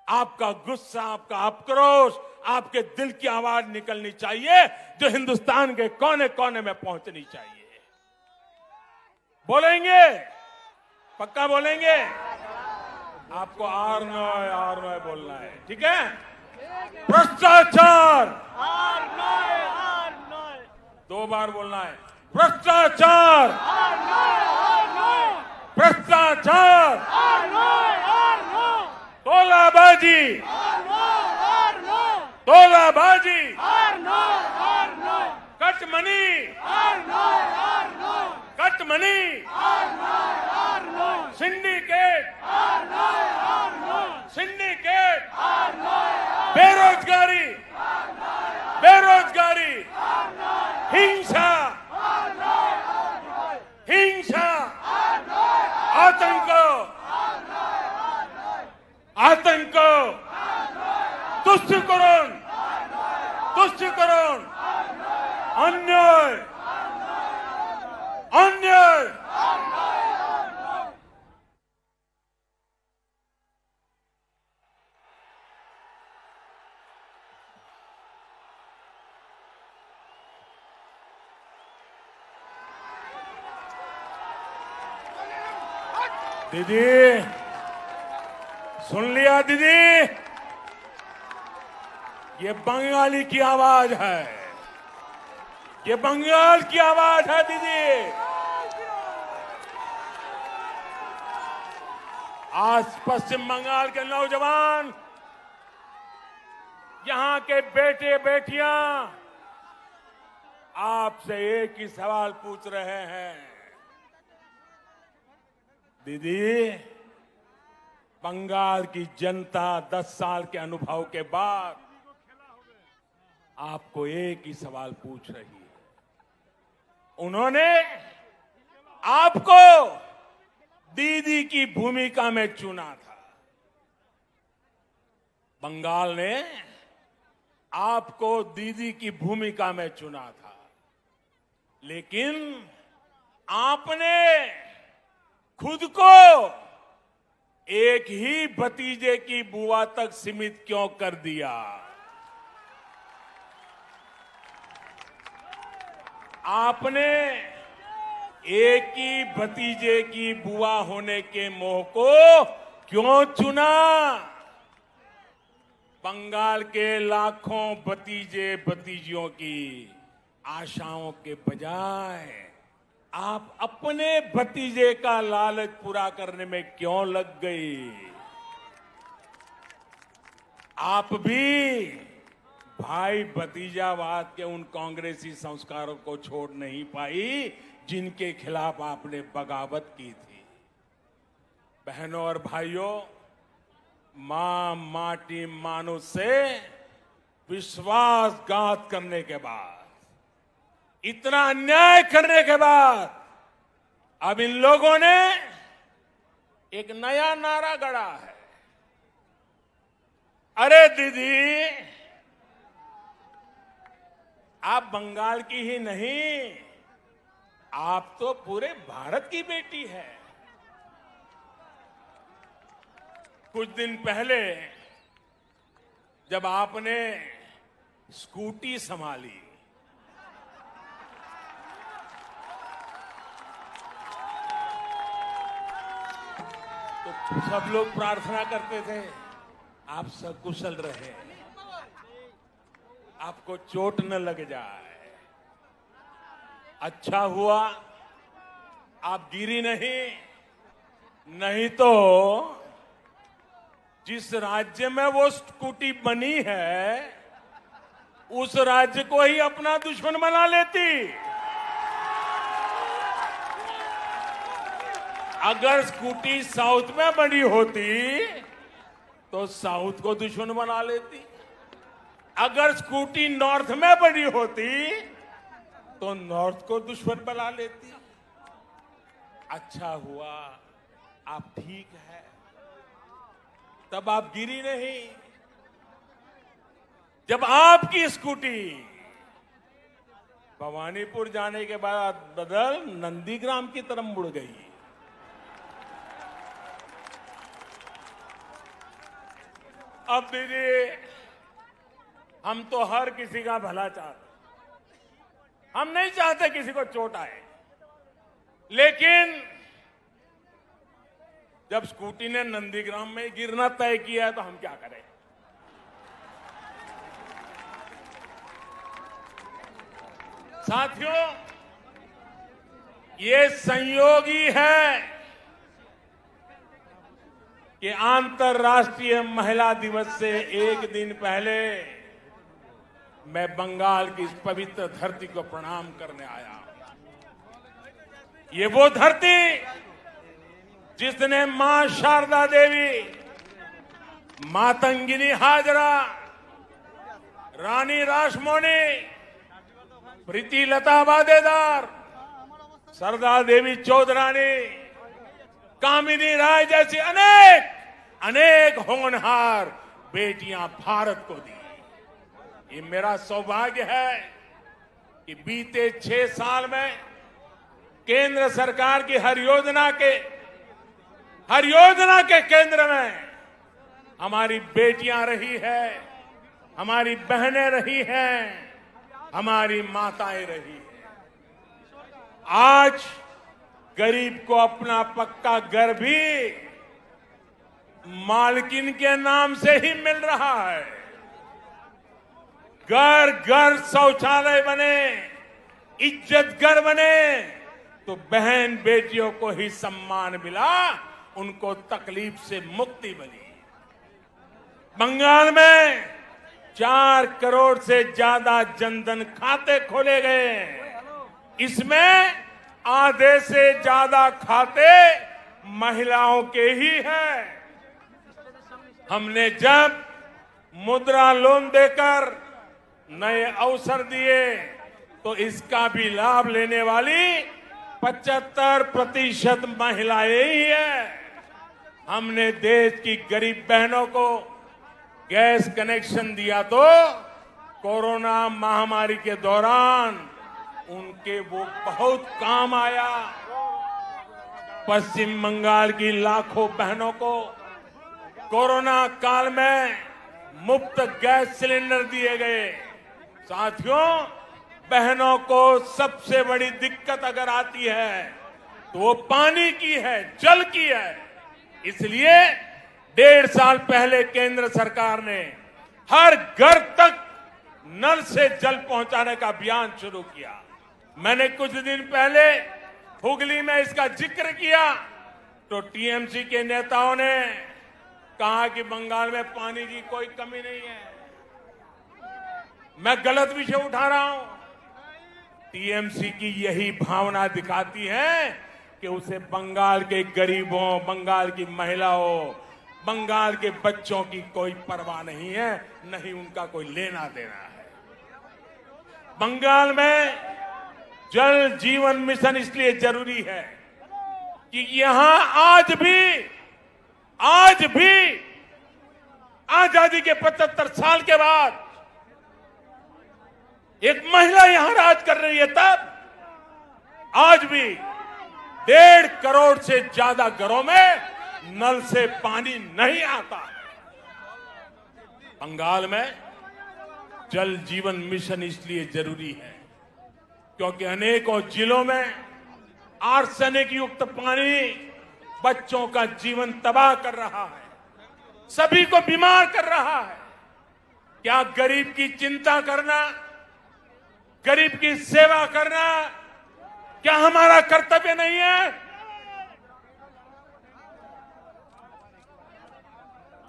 आपका गुस्सा, आपका आक्रोश, आपके दिल की आवाज निकलनी चाहिए, जो हिंदुस्तान के कोने कोने में पहुंचनी चाहिए। बोलेंगे? पक्का बोलेंगे? आपको आर नॉय बोलना है, ठीक है? भ्रष्टाचार 2 बार बोलना है। भ्रष्टाचार, भ्रष्टाचार, तोलाबाजी, तोलाबाजी, कटमनी, कटमनी, सिंडिकेट, सिंडिकेट, बेरोजगारी, बेरोजगारी, हिंसा, हिंसा, आतंक, आतंक, तुष्टिकरण, तुष्टिकरण, अन्याय, अन्याय। दीदी, सुन लिया दीदी? ये बंगाली की आवाज है, ये बंगाल की आवाज है दीदी। आज पश्चिम बंगाल के नौजवान, यहां के बेटे बेटियां आपसे एक ही सवाल पूछ रहे हैं। दीदी, बंगाल की जनता 10 साल के अनुभव के बाद आपको एक ही सवाल पूछ रही है। उन्होंने आपको दीदी की भूमिका में चुना था। बंगाल ने आपको दीदी की भूमिका में चुना था, लेकिन आपने खुद को एक ही भतीजे की बुआ तक सीमित क्यों कर दिया? आपने एक ही भतीजे की बुआ होने के मोह को क्यों चुना? बंगाल के लाखों भतीजे भतीजियों की आशाओं के बजाय आप अपने भतीजे का लालच पूरा करने में क्यों लग गई? आप भी भाई भतीजावाद के उन कांग्रेसी संस्कारों को छोड़ नहीं पाई जिनके खिलाफ आपने बगावत की थी। बहनों और भाइयों, मां माटी मानुष से विश्वासघात करने के बाद, इतना अन्याय करने के बाद, अब इन लोगों ने एक नया नारा गढ़ा है। अरे दीदी, आप बंगाल की ही नहीं, आप तो पूरे भारत की बेटी है। कुछ दिन पहले जब आपने स्कूटी संभाली, सब लोग प्रार्थना करते थे आप सकुशल रहे, आपको चोट न लग जाए। अच्छा हुआ आप गिरी नहीं तो जिस राज्य में वो स्कूटी बनी है उस राज्य को ही अपना दुश्मन बना लेती। अगर स्कूटी साउथ में बनी होती तो साउथ को दुश्मन बना लेती, अगर स्कूटी नॉर्थ में बनी होती तो नॉर्थ को दुश्मन बना लेती। अच्छा हुआ आप ठीक है, तब आप गिरी नहीं। जब आपकी स्कूटी भवानीपुर जाने के बाद बदल नंदीग्राम की तरफ मुड़ गई, अब दीजिए हम तो हर किसी का भला चाहते, हम नहीं चाहते किसी को चोट आए, लेकिन जब स्कूटी ने नंदीग्राम में गिरना तय किया है तो हम क्या करें। साथियों, ये संयोगी है कि अंतर्राष्ट्रीय महिला दिवस से एक दिन पहले मैं बंगाल की इस पवित्र धरती को प्रणाम करने आया। ये वो धरती जिसने मां शारदा देवी, मातंगिनी हाजरा, रानी रासमोनी, प्रीति लता वादेदार, सरदार देवी चौधरानी, कामिनी राय जैसी अनेक होनहार बेटियां भारत को दी। ये मेरा सौभाग्य है कि बीते 6 साल में केंद्र सरकार की हर योजना के केंद्र में हमारी बेटियां रही है, हमारी बहनें रही हैं, हमारी माताएं रही हैं। आज गरीब को अपना पक्का घर भी मालकिन के नाम से ही मिल रहा है। घर घर शौचालय बने, इज्जत घर बने तो बहन बेटियों को ही सम्मान मिला, उनको तकलीफ से मुक्ति मिली। बंगाल में 4 करोड़ से ज्यादा जनधन खाते खोले गए, इसमें आधे से ज्यादा खाते महिलाओं के ही हैं। हमने जब मुद्रा लोन देकर नए अवसर दिए तो इसका भी लाभ लेने वाली 75% महिलाएं ही हैं। हमने देश की गरीब बहनों को गैस कनेक्शन दिया तो कोरोना महामारी के दौरान उनके वो बहुत काम आया। पश्चिम बंगाल की लाखों बहनों को कोरोना काल में मुफ्त गैस सिलेंडर दिए गए। साथियों, बहनों को सबसे बड़ी दिक्कत अगर आती है तो वो पानी की है, जल की है। इसलिए 1.5 साल पहले केंद्र सरकार ने हर घर तक नल से जल पहुंचाने का अभियान शुरू किया। मैंने कुछ दिन पहले हुगली में इसका जिक्र किया तो टीएमसी के नेताओं ने कहा कि बंगाल में पानी की कोई कमी नहीं है। मैं गलत विषय उठा रहा हूं। टीएमसी की यही भावना दिखाती है कि उसे बंगाल के गरीबों, बंगाल की महिलाओं, बंगाल के बच्चों की कोई परवाह नहीं है, नहीं उनका कोई लेना देना है। बंगाल में जल जीवन मिशन इसलिए जरूरी है कि यहां आज भी आजादी के 75 साल के बाद एक महिला यहां राज कर रही है, तब आज भी 1.5 करोड़ से ज्यादा घरों में नल से पानी नहीं आता। बंगाल में जल जीवन मिशन इसलिए जरूरी है क्योंकि अनेकों जिलों में आर्सेनिक युक्त पानी बच्चों का जीवन तबाह कर रहा है, सभी को बीमार कर रहा है। क्या गरीब की चिंता करना, गरीब की सेवा करना क्या हमारा कर्तव्य नहीं है?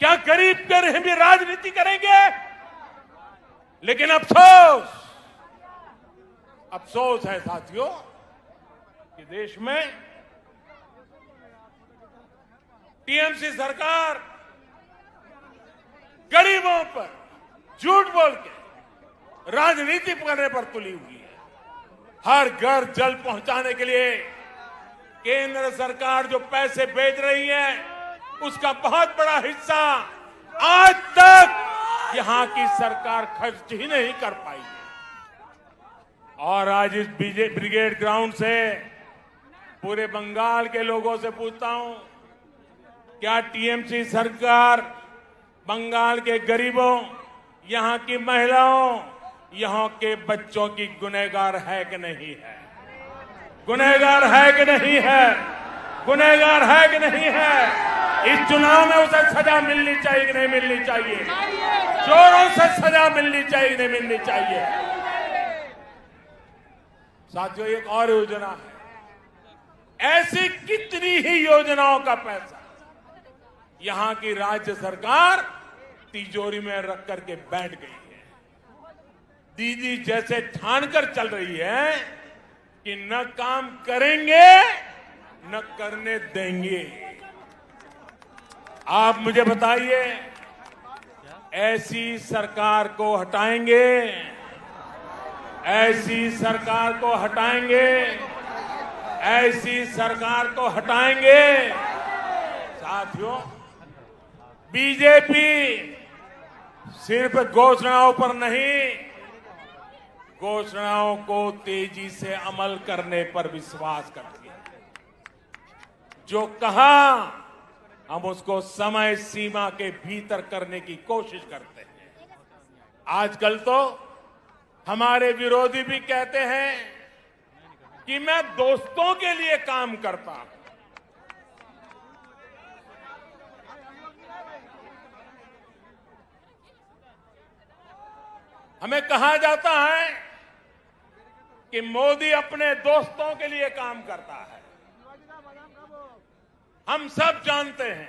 क्या गरीब के भी राजनीति करेंगे? लेकिन अफसोस है साथियों कि देश में टीएमसी सरकार गरीबों पर झूठ बोल के राजनीति करने पर तुली हुई है। हर घर जल पहुंचाने के लिए केंद्र सरकार जो पैसे भेज रही है, उसका बहुत बड़ा हिस्सा आज तक यहां की सरकार खर्च ही नहीं कर पाई है। और आज इस ब्रिगेड ग्राउंड से पूरे बंगाल के लोगों से पूछता हूं, क्या टीएमसी सरकार बंगाल के गरीबों, यहां की महिलाओं, यहां के बच्चों की गुनहगार है कि नहीं है? गुनहगार है कि नहीं है? गुनहगार है कि नहीं है? इस चुनाव में उसे सजा मिलनी चाहिए कि नहीं मिलनी चाहिए? चोरों से सजा मिलनी चाहिए कि नहीं मिलनी चाहिए? साथियों, एक और योजना है। ऐसी कितनी ही योजनाओं का पैसा यहां की राज्य सरकार तिजोरी में रख करके बैठ गई है। दीदी जैसे ठान कर चल रही है कि न काम करेंगे न करने देंगे। आप मुझे बताइए, ऐसी सरकार को हटाएंगे? ऐसी सरकार को हटाएंगे? ऐसी सरकार को हटाएंगे? साथियों, बीजेपी सिर्फ घोषणाओं पर नहीं, घोषणाओं को तेजी से अमल करने पर विश्वास करती है। जो कहा हम उसको समय सीमा के भीतर करने की कोशिश करते हैं। आजकल तो हमारे विरोधी भी कहते हैं कि मैं दोस्तों के लिए काम करता हूं। हमें कहा जाता है कि मोदी अपने दोस्तों के लिए काम करता है। हम सब जानते हैं,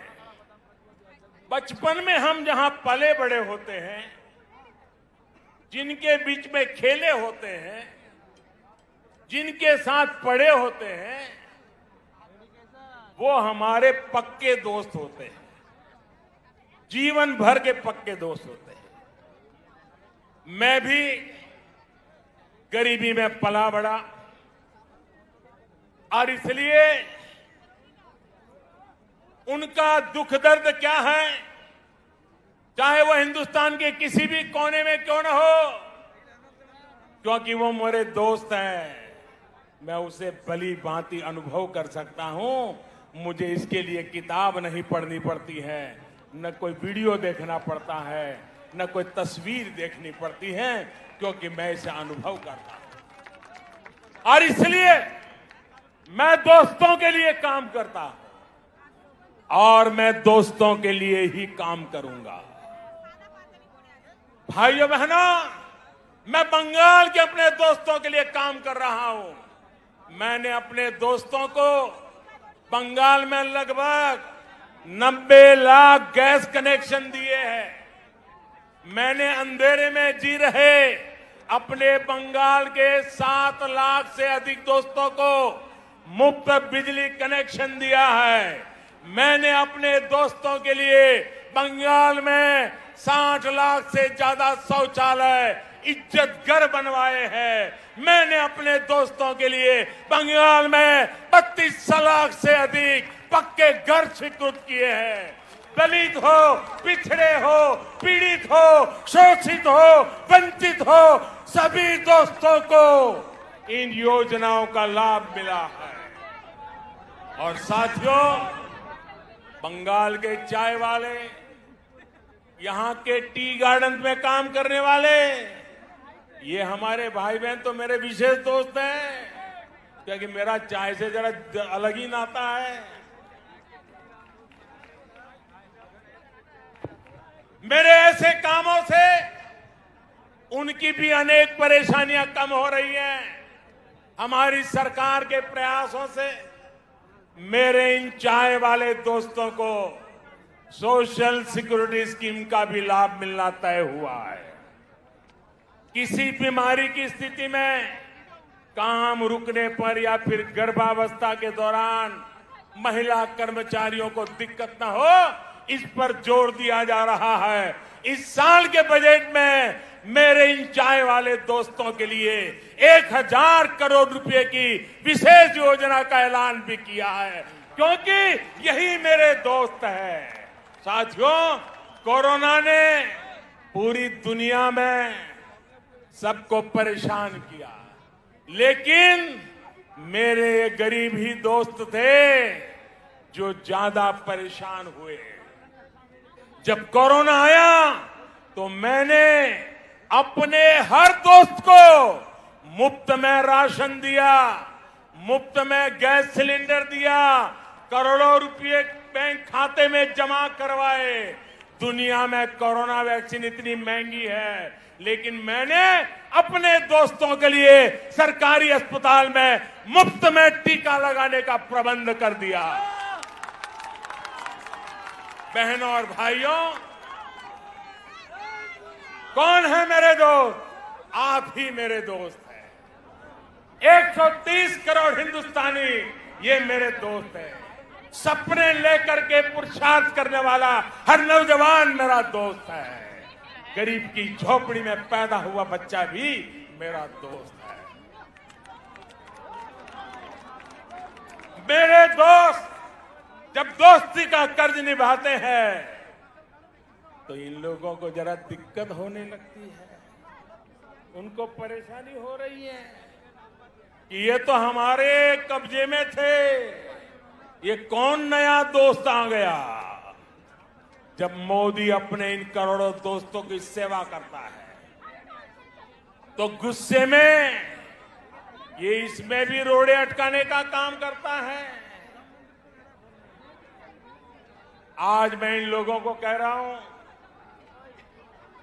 बचपन में हम जहां पले बड़े होते हैं, जिनके बीच में खेले होते हैं, जिनके साथ पढ़े होते हैं, वो हमारे पक्के दोस्त होते हैं, जीवन भर के पक्के दोस्त होते हैं। मैं भी गरीबी में पला बड़ा और इसलिए उनका दुख दर्द क्या है, चाहे वो हिंदुस्तान के किसी भी कोने में क्यों न हो, क्योंकि वो मेरे दोस्त हैं, मैं उसे भली भांति अनुभव कर सकता हूं। मुझे इसके लिए किताब नहीं पढ़नी पड़ती है, न कोई वीडियो देखना पड़ता है, न कोई तस्वीर देखनी पड़ती है, क्योंकि मैं इसे अनुभव करता हूं। और इसलिए मैं दोस्तों के लिए काम करता हूं और मैं दोस्तों के लिए ही काम करूंगा। भाइयों बहनों, मैं बंगाल के अपने दोस्तों के लिए काम कर रहा हूं। मैंने अपने दोस्तों को बंगाल में लगभग 90 लाख गैस कनेक्शन दिए हैं। मैंने अंधेरे में जी रहे अपने बंगाल के 7 लाख से अधिक दोस्तों को मुफ्त बिजली कनेक्शन दिया है। मैंने अपने दोस्तों के लिए बंगाल में 60 लाख से ज्यादा शौचालय, इज्जत घर बनवाए हैं। मैंने अपने दोस्तों के लिए बंगाल में 32 लाख से अधिक पक्के घर स्वीकृत किए हैं। दलित हो, पिछड़े हो, पीड़ित हो, शोषित हो, वंचित हो, सभी दोस्तों को इन योजनाओं का लाभ मिला है। और साथियों, बंगाल के चाय वाले, यहां के टी गार्डन में काम करने वाले, ये हमारे भाई बहन तो मेरे विशेष दोस्त हैं, क्योंकि मेरा चाय से जरा अलग ही नाता है। मेरे ऐसे कामों से उनकी भी अनेक परेशानियां कम हो रही हैं। हमारी सरकार के प्रयासों से मेरे इन चाय वाले दोस्तों को सोशल सिक्योरिटी स्कीम का भी लाभ मिलना तय हुआ है। किसी बीमारी की स्थिति में काम रुकने पर या फिर गर्भावस्था के दौरान महिला कर्मचारियों को दिक्कत न हो, इस पर जोर दिया जा रहा है। इस साल के बजट में मेरे इन चाय वाले दोस्तों के लिए 1000 करोड़ रुपए की विशेष योजना का ऐलान भी किया है, क्योंकि यही मेरे दोस्त हैं। साथियों, कोरोना ने पूरी दुनिया में सबको परेशान किया, लेकिन मेरे ये गरीब ही दोस्त थे जो ज्यादा परेशान हुए। जब कोरोना आया तो मैंने अपने हर दोस्त को मुफ्त में राशन दिया, मुफ्त में गैस सिलेंडर दिया, करोड़ों रुपए बैंक खाते में जमा करवाए। दुनिया में कोरोना वैक्सीन इतनी महंगी है, लेकिन मैंने अपने दोस्तों के लिए सरकारी अस्पताल में मुफ्त में टीका लगाने का प्रबंध कर दिया। बहनों और भाइयों, कौन है मेरे दोस्त? आप ही मेरे दोस्त हैं। 130 करोड़ हिंदुस्तानी ये मेरे दोस्त हैं। सपने लेकर के पुरुषार्थ करने वाला हर नौजवान मेरा दोस्त है। गरीब की झोपड़ी में पैदा हुआ बच्चा भी मेरा दोस्त है। मेरे दोस्त जब दोस्ती का कर्ज निभाते हैं तो इन लोगों को जरा दिक्कत होने लगती है। उनको परेशानी हो रही है कि ये तो हमारे कब्जे में थे, ये कौन नया दोस्त आ गया। जब मोदी अपने इन करोड़ों दोस्तों की सेवा करता है तो गुस्से में ये इसमें भी रोड़े अटकाने का काम करता है। आज मैं इन लोगों को कह रहा हूं,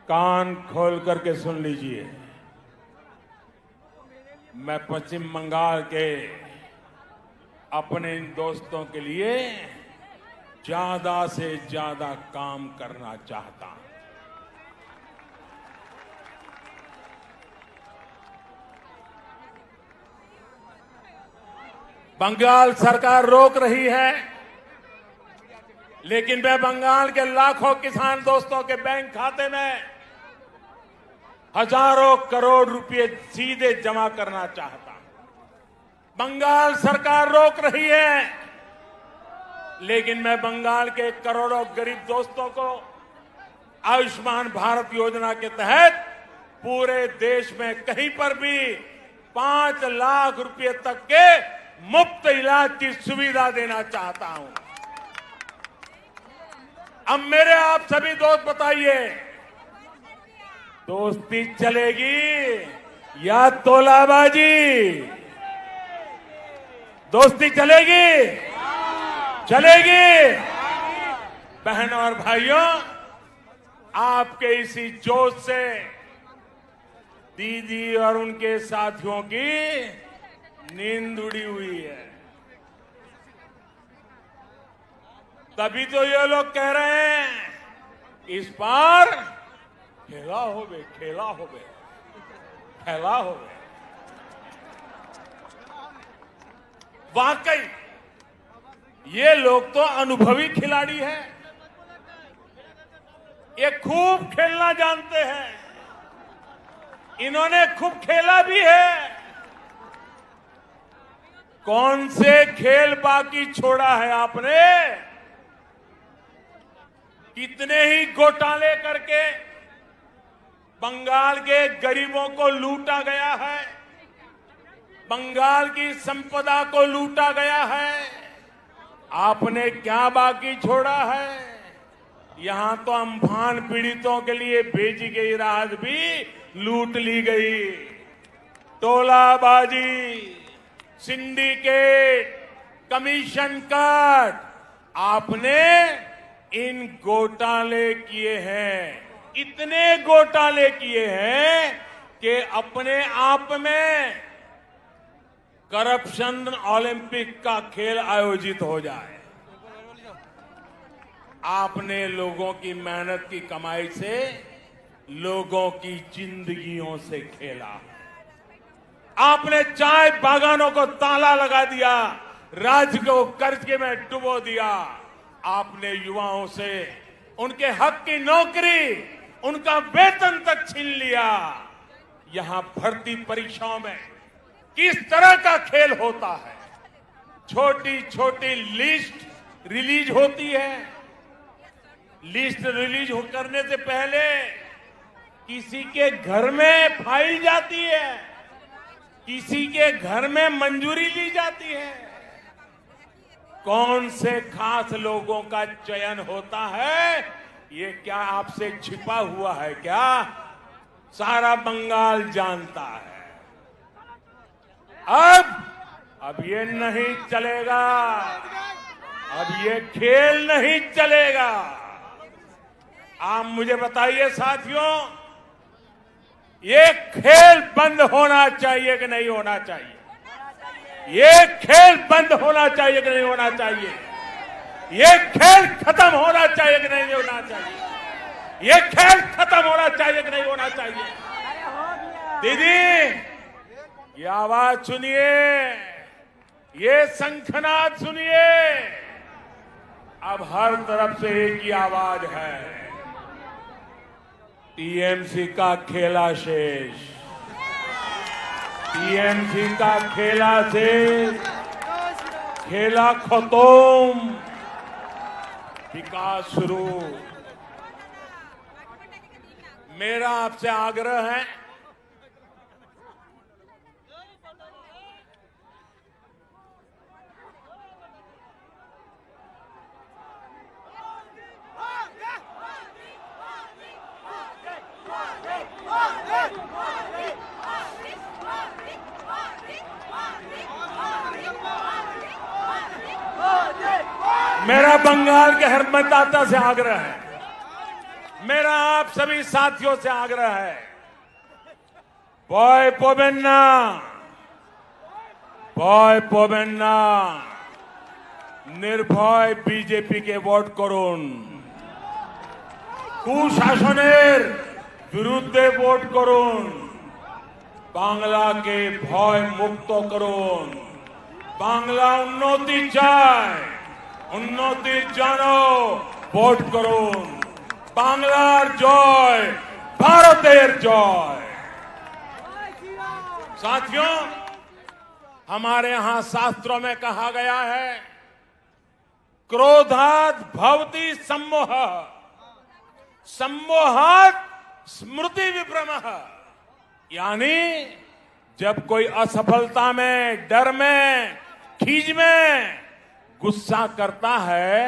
कान खोल करके सुन लीजिए। मैं पश्चिम बंगाल के अपने इन दोस्तों के लिए ज्यादा से ज्यादा काम करना चाहता हूं। बंगाल सरकार रोक रही है, लेकिन मैं बंगाल के लाखों किसान दोस्तों के बैंक खाते में हजारों करोड़ रुपए सीधे जमा करना चाहता हूं। बंगाल सरकार रोक रही है, लेकिन मैं बंगाल के करोड़ों गरीब दोस्तों को आयुष्मान भारत योजना के तहत पूरे देश में कहीं पर भी 5 लाख रुपए तक के मुफ्त इलाज की सुविधा देना चाहता हूं। अब मेरे आप सभी दोस्त बताइए, दोस्ती चलेगी या तोलाबाजी? दोस्ती चलेगी? चलेगी? बहनों और भाइयों, आपके इसी जोश से दीदी और उनके साथियों की नींद उड़ी हुई है। तभी तो ये लोग कह रहे हैं इस बार खेला होवे, खेला होवे, खेला होवे। वाकई ये लोग तो अनुभवी खिलाड़ी हैं। ये खूब खेलना जानते हैं, इन्होंने खूब खेला भी है। कौन से खेल बाकी छोड़ा है आपने? कितने ही घोटाले करके बंगाल के गरीबों को लूटा गया है, बंगाल की संपदा को लूटा गया है। आपने क्या बाकी छोड़ा है? यहां तो अम्फान पीड़ितों के लिए भेजी गई राहत भी लूट ली गई। टोलाबाजी, सिंडिकेट, कमीशन कट, आपने इन घोटाले किए हैं, इतने घोटाले किए हैं कि अपने आप में करप्शन ओलंपिक का खेल आयोजित हो जाए। आपने लोगों की मेहनत की कमाई से लोगों की जिंदगियों से खेला। आपने चाय बागानों को ताला लगा दिया, राज्य को कर्ज में डुबो दिया। आपने युवाओं से उनके हक की नौकरी, उनका वेतन तक छीन लिया। यहां भर्ती परीक्षाओं में किस तरह का खेल होता है। छोटी छोटी लिस्ट रिलीज होती है, लिस्ट रिलीज करने से पहले किसी के घर में फाइल जाती है, किसी के घर में मंजूरी ली जाती है। कौन से खास लोगों का चयन होता है, ये क्या आपसे छिपा हुआ है क्या? सारा बंगाल जानता है। अब ये नहीं चलेगा, अब ये खेल नहीं चलेगा। आप मुझे बताइए साथियों, ये खेल बंद होना चाहिए कि नहीं होना चाहिए? ये खेल बंद होना चाहिए कि नहीं होना चाहिए? ये खेल खत्म होना चाहिए कि नहीं होना चाहिए? ये खेल खत्म होना चाहिए कि नहीं होना चाहिए? दीदी, ये आवाज सुनिए, ये शंखनाद सुनिए। अब हर तरफ से एक ही आवाज है, टीएमसी का खेला शेष, टीएमसी का खेला शेष, खेला खत्म, विकास शुरू। मेरा आपसे आग्रह है, मेरा बंगाल के हर मतदाता से आग्रह है, मेरा आप सभी साथियों से आग्रह है, भय पाবেন না, ভয় পাবেন না, निर्भय बीजेपी के वोट করুন, কুশাসনের বিরুদ্ধে ভোট করুন, বাংলাকে ভয় মুক্ত করুন। বাংলা উন্নতি চায়, উন্নতির জন্য ভোট করুন। বাংলার জয়, ভারতের জয়। साथियों, हमारे यहां शास्त्रों में कहा गया है, क्रोधात् भवति सम्मोह, सम्मोहात् स्मृति विभ्रमः। यानी जब कोई असफलता में, डर में, खीज में गुस्सा करता है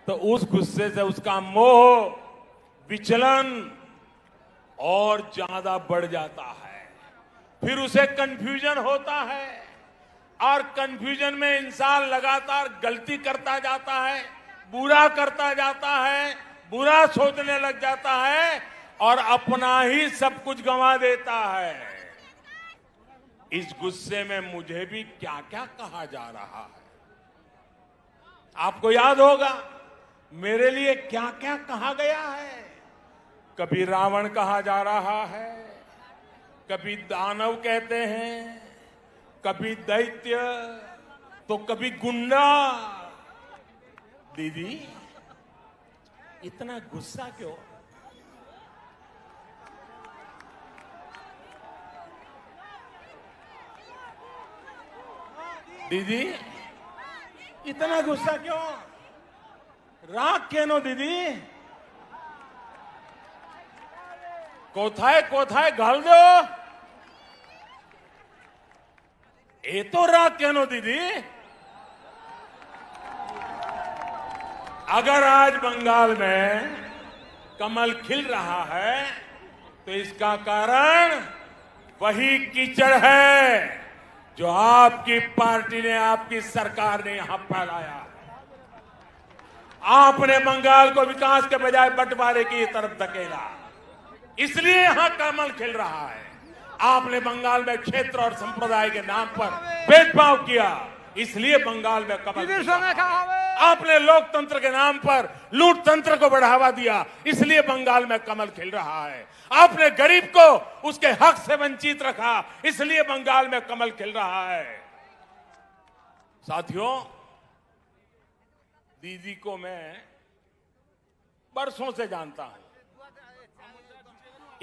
तो उस गुस्से से उसका मोह, विचलन और ज्यादा बढ़ जाता है। फिर उसे कंफ्यूजन होता है और कंफ्यूजन में इंसान लगातार गलती करता जाता है, बुरा करता जाता है, बुरा सोचने लग जाता है और अपना ही सब कुछ गंवा देता है। इस गुस्से में मुझे भी क्या क्या कहा जा रहा है, आपको याद होगा मेरे लिए क्या क्या कहा गया है। कभी रावण कहा जा रहा है, कभी दानव कहते हैं, कभी दैत्य, तो कभी गुंडा। दीदी, इतना गुस्सा क्यों? दीदी, इतना गुस्सा क्यों? राग केनो दीदी? कोथाए कोथाए घाल दो, ये तो राग केनो दीदी? अगर आज बंगाल में कमल खिल रहा है तो इसका कारण वही कीचड़ है जो आपकी पार्टी ने, आपकी सरकार ने यहां फैलाया। आपने बंगाल को विकास के बजाय बंटवारे की तरफ धकेला, इसलिए यहां कमल खिल रहा है। आपने बंगाल में क्षेत्र और संप्रदाय के नाम पर भेदभाव किया, इसलिए बंगाल में कमल खिल रहा है। आपने लोकतंत्र के नाम पर लूट तंत्र को बढ़ावा दिया, इसलिए बंगाल में कमल खिल रहा है। आपने गरीब को उसके हक से वंचित रखा, इसलिए बंगाल में कमल खिल रहा है। साथियों, दीदी को मैं बरसों से जानता हूं।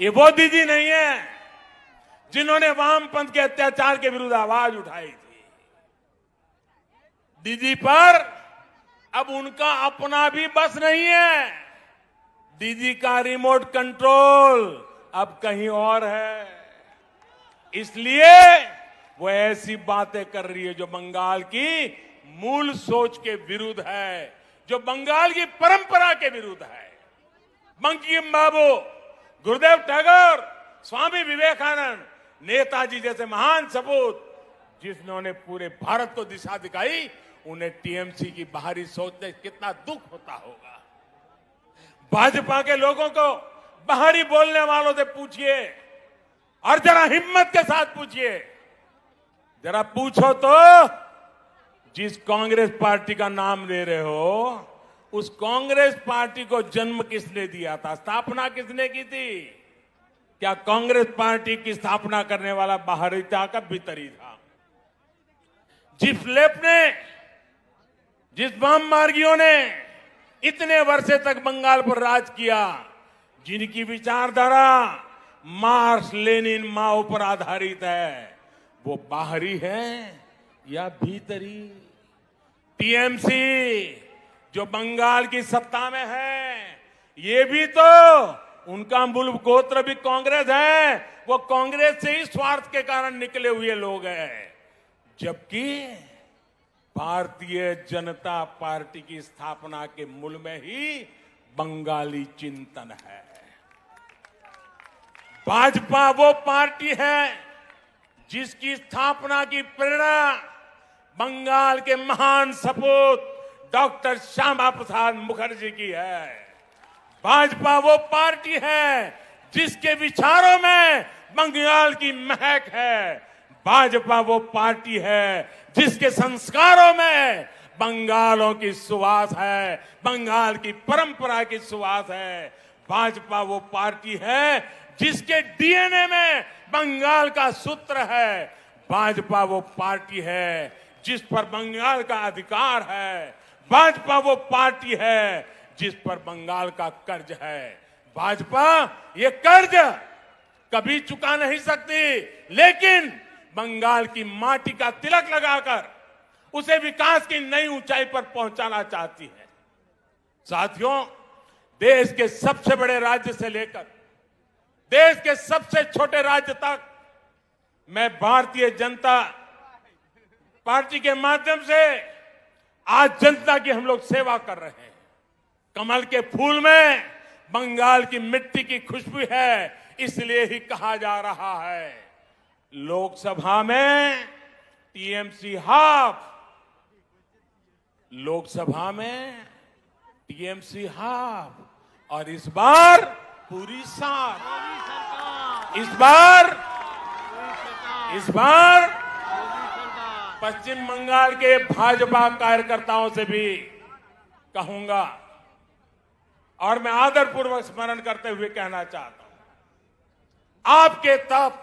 ये वो दीदी नहीं है जिन्होंने वामपंथ के अत्याचार के विरुद्ध आवाज उठाई थी। दीदी पर अब उनका अपना भी बस नहीं है। दीदी का रिमोट कंट्रोल अब कहीं और है, इसलिए वो ऐसी बातें कर रही है जो बंगाल की मूल सोच के विरुद्ध है, जो बंगाल की परंपरा के विरुद्ध है। बंकिम बाबू, गुरुदेव टैगोर, स्वामी विवेकानंद, नेताजी जैसे महान सपूत जिन्होंने पूरे भारत को दिशा दिखाई, उन्हें टीएमसी की बाहरी सोच से कितना दुख होता होगा। भाजपा के लोगों को बाहरी बोलने वालों से पूछिए और जरा हिम्मत के साथ पूछिए, जरा पूछो तो जिस कांग्रेस पार्टी का नाम ले रहे हो, उस कांग्रेस पार्टी को जन्म किसने दिया था, स्थापना किसने की थी? क्या कांग्रेस पार्टी की स्थापना करने वाला बाहरी था का भीतर ही था? जिस लेफ्ट ने, जिस वाम मार्गियों ने इतने वर्षे तक बंगाल पर राज किया, जिनकी विचारधारा मार्क्स लेनिन माओ पर आधारित है, वो बाहरी है या भीतरी? टीएमसी जो बंगाल की सत्ता में है, ये भी तो उनका मूल गोत्र भी कांग्रेस है, वो कांग्रेस से ही स्वार्थ के कारण निकले हुए लोग हैं। जबकि भारतीय जनता पार्टी की स्थापना के मूल में ही बंगाली चिंतन है। भाजपा वो पार्टी है जिसकी स्थापना की प्रेरणा बंगाल के महान सपूत डॉक्टर श्यामा प्रसाद मुखर्जी की है। भाजपा वो पार्टी है जिसके विचारों में बंगाल की महक है। भाजपा वो पार्टी है जिसके संस्कारों में बंगालों की सुवास है, बंगाल की परंपरा की सुवास है। भाजपा वो पार्टी है जिसके डीएनए में बंगाल का सूत्र है। भाजपा वो पार्टी है जिस पर बंगाल का अधिकार है। भाजपा वो पार्टी है जिस पर बंगाल का कर्ज है। भाजपा ये कर्ज कभी चुका नहीं सकती, लेकिन बंगाल की माटी का तिलक लगाकर उसे विकास की नई ऊंचाई पर पहुंचाना चाहती है। साथियों, देश के सबसे बड़े राज्य से लेकर देश के सबसे छोटे राज्य तक मैं भारतीय जनता पार्टी के माध्यम से आज जनता की हम लोग सेवा कर रहे हैं। कमल के फूल में बंगाल की मिट्टी की खुशबू है, इसलिए ही कहा जा रहा है लोकसभा में टीएमसी हाफ, लोकसभा में टीएमसी हाफ, और इस बार पूरी साथ। इस बार पश्चिम बंगाल के भाजपा कार्यकर्ताओं से भी कहूंगा और मैं आदरपूर्वक स्मरण करते हुए कहना चाहता हूं, आपके तप,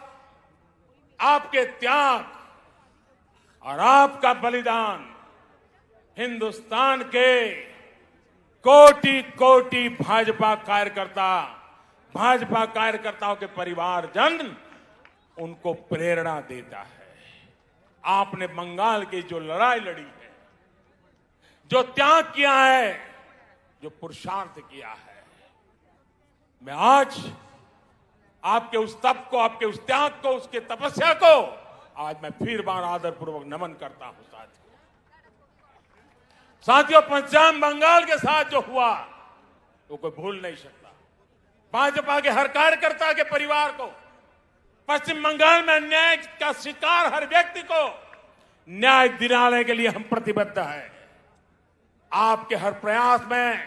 आपके त्याग और आपका बलिदान हिंदुस्तान के कोटि कोटि भाजपा कार्यकर्ताओं के परिवारजन उनको प्रेरणा देता है। आपने बंगाल की जो लड़ाई लड़ी है, जो त्याग किया है, जो पुरुषार्थ किया है, मैं आज आपके उस तप को, आपके उस त्याग को, उसके तपस्या को आज मैं फिर बार आदरपूर्वक नमन करता हूं। साथियों, पश्चिम बंगाल के साथ जो हुआ वो कोई भूल नहीं सकता। भाजपा के हर कार्यकर्ता के परिवार को, पश्चिम बंगाल में अन्याय का शिकार हर व्यक्ति को न्याय दिलाने के लिए हम प्रतिबद्ध हैं। आपके हर प्रयास में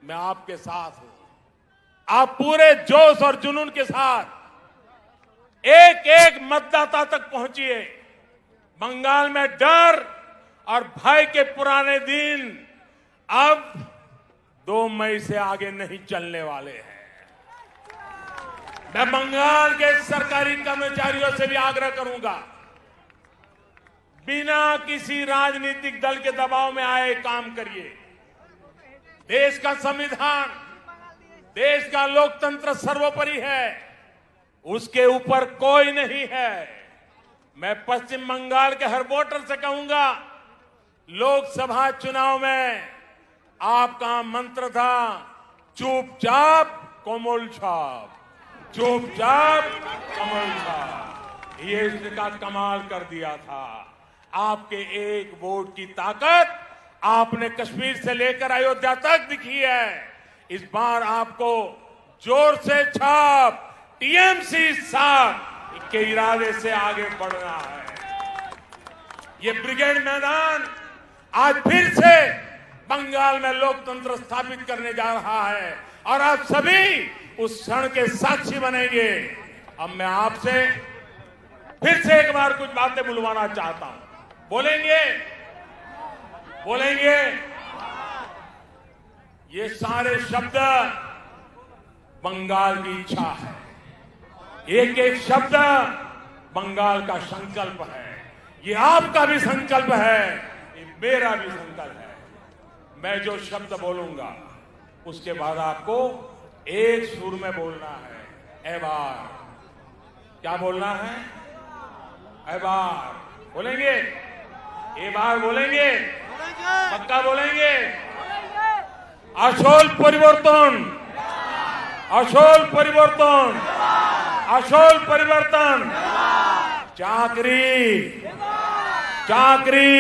मैं आपके साथ हूं। आप पूरे जोश और जुनून के साथ एक एक मतदाता तक पहुंचिए। बंगाल में डर और भय के पुराने दिन अब 2 मई से आगे नहीं चलने वाले हैं। मैं बंगाल के सरकारी कर्मचारियों से भी आग्रह करूंगा, बिना किसी राजनीतिक दल के दबाव में आए काम करिए। देश का संविधान, देश का लोकतंत्र सर्वोपरि है, उसके ऊपर कोई नहीं है। मैं पश्चिम बंगाल के हर वोटर से कहूंगा, लोकसभा चुनाव में आपका मंत्र था चुपचाप कोमल छाप, चुपचाप कोमल छाप। ये इसका कमाल कर दिया था। आपके एक वोट की ताकत आपने कश्मीर से लेकर अयोध्या तक दिखी है। इस बार आपको जोर से छाप, टीएमसी साथ के इरादे से आगे बढ़ना है। ये ब्रिगेड मैदान आज फिर से बंगाल में लोकतंत्र स्थापित करने जा रहा है और आप सभी उस क्षण के साक्षी बनेंगे। अब मैं आपसे फिर से एक बार कुछ बातें बुलवाना चाहता हूं। बोलेंगे? बोलेंगे? ये सारे शब्द बंगाल की इच्छा है। एक एक शब्द बंगाल का संकल्प है। ये आपका भी संकल्प है, ये मेरा भी संकल्प है। मैं जो शब्द बोलूंगा उसके बाद आपको एक सुर में बोलना है। ए बार, क्या बोलना है? ए बार बोलेंगे? ए बार बोलेंगे? पक्का बोलेंगे? আসল পরিবর্তন, আসল পরিবর্তন, আসল পরিবর্তন। চাকরি, চাকরি,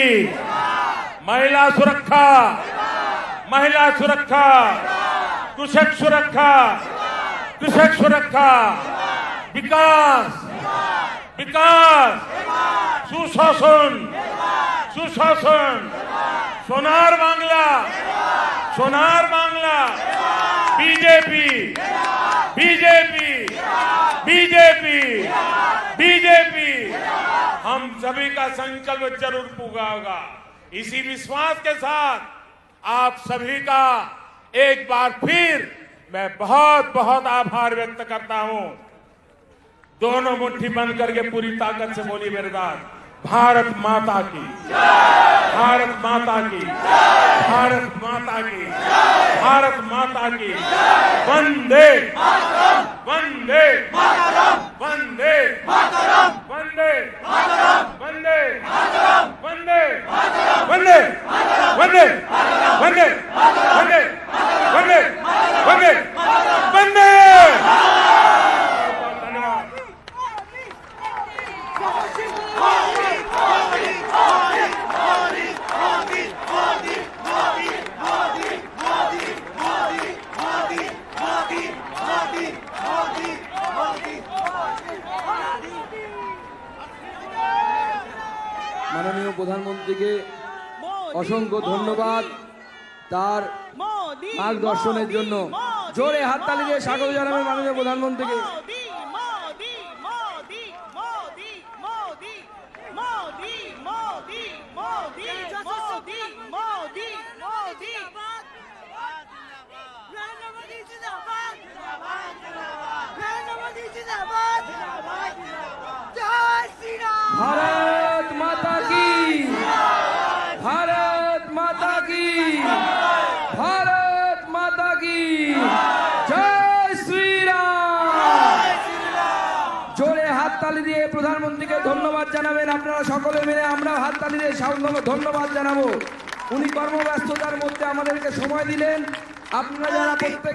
महिला सुरक्षा, महिला सुरक्षा, कृषक सुरक्षा, कृषक सुरक्षा, विकास, विकास, सुशासन, सुशासन, Sonar Bangla, Sonar Bangla, BJP, BJP, BJP, BJP. हम सभी का संकल्प जरूर पूरा होगा। इसी विश्वास के साथ आप सभी का एक बार फिर मैं बहुत बहुत आभार व्यक्त करता हूं। दोनों मुट्ठी बंद करके पूरी ताकत से बोलिए मेरे साथ, भारत माता की, भारत माता की, भारत माता की, भारत माता की। वंदे वंदे वंदे वंदे वंदे वंदे वंदे वंदे वंदे वंदे वंदे वंदे वंदे। धन्यवाद। মাননীয় প্রধানমন্ত্রীকে অসংখ্য ধন্যবাদ তার মার্গদর্শনের জন্য। জোরে হাততালি দিয়ে স্বাগত জানাবেন মাননীয় প্রধানমন্ত্রীকে। भारत माता की, भारत माता की, भारत माता की जय श्री राम। জোরে হাততালি দিয়ে প্রধানমন্ত্রীকে ধন্যবাদ জানাবেন। আপনারা সকলে মিলে আমরা হাততালি দিয়ে ধন্যবাদ জানাবো। উনি কর্মব্যস্ততার মধ্যে আমাদেরকে সময় দিলেন। আপনারা যারা প্রত্যেক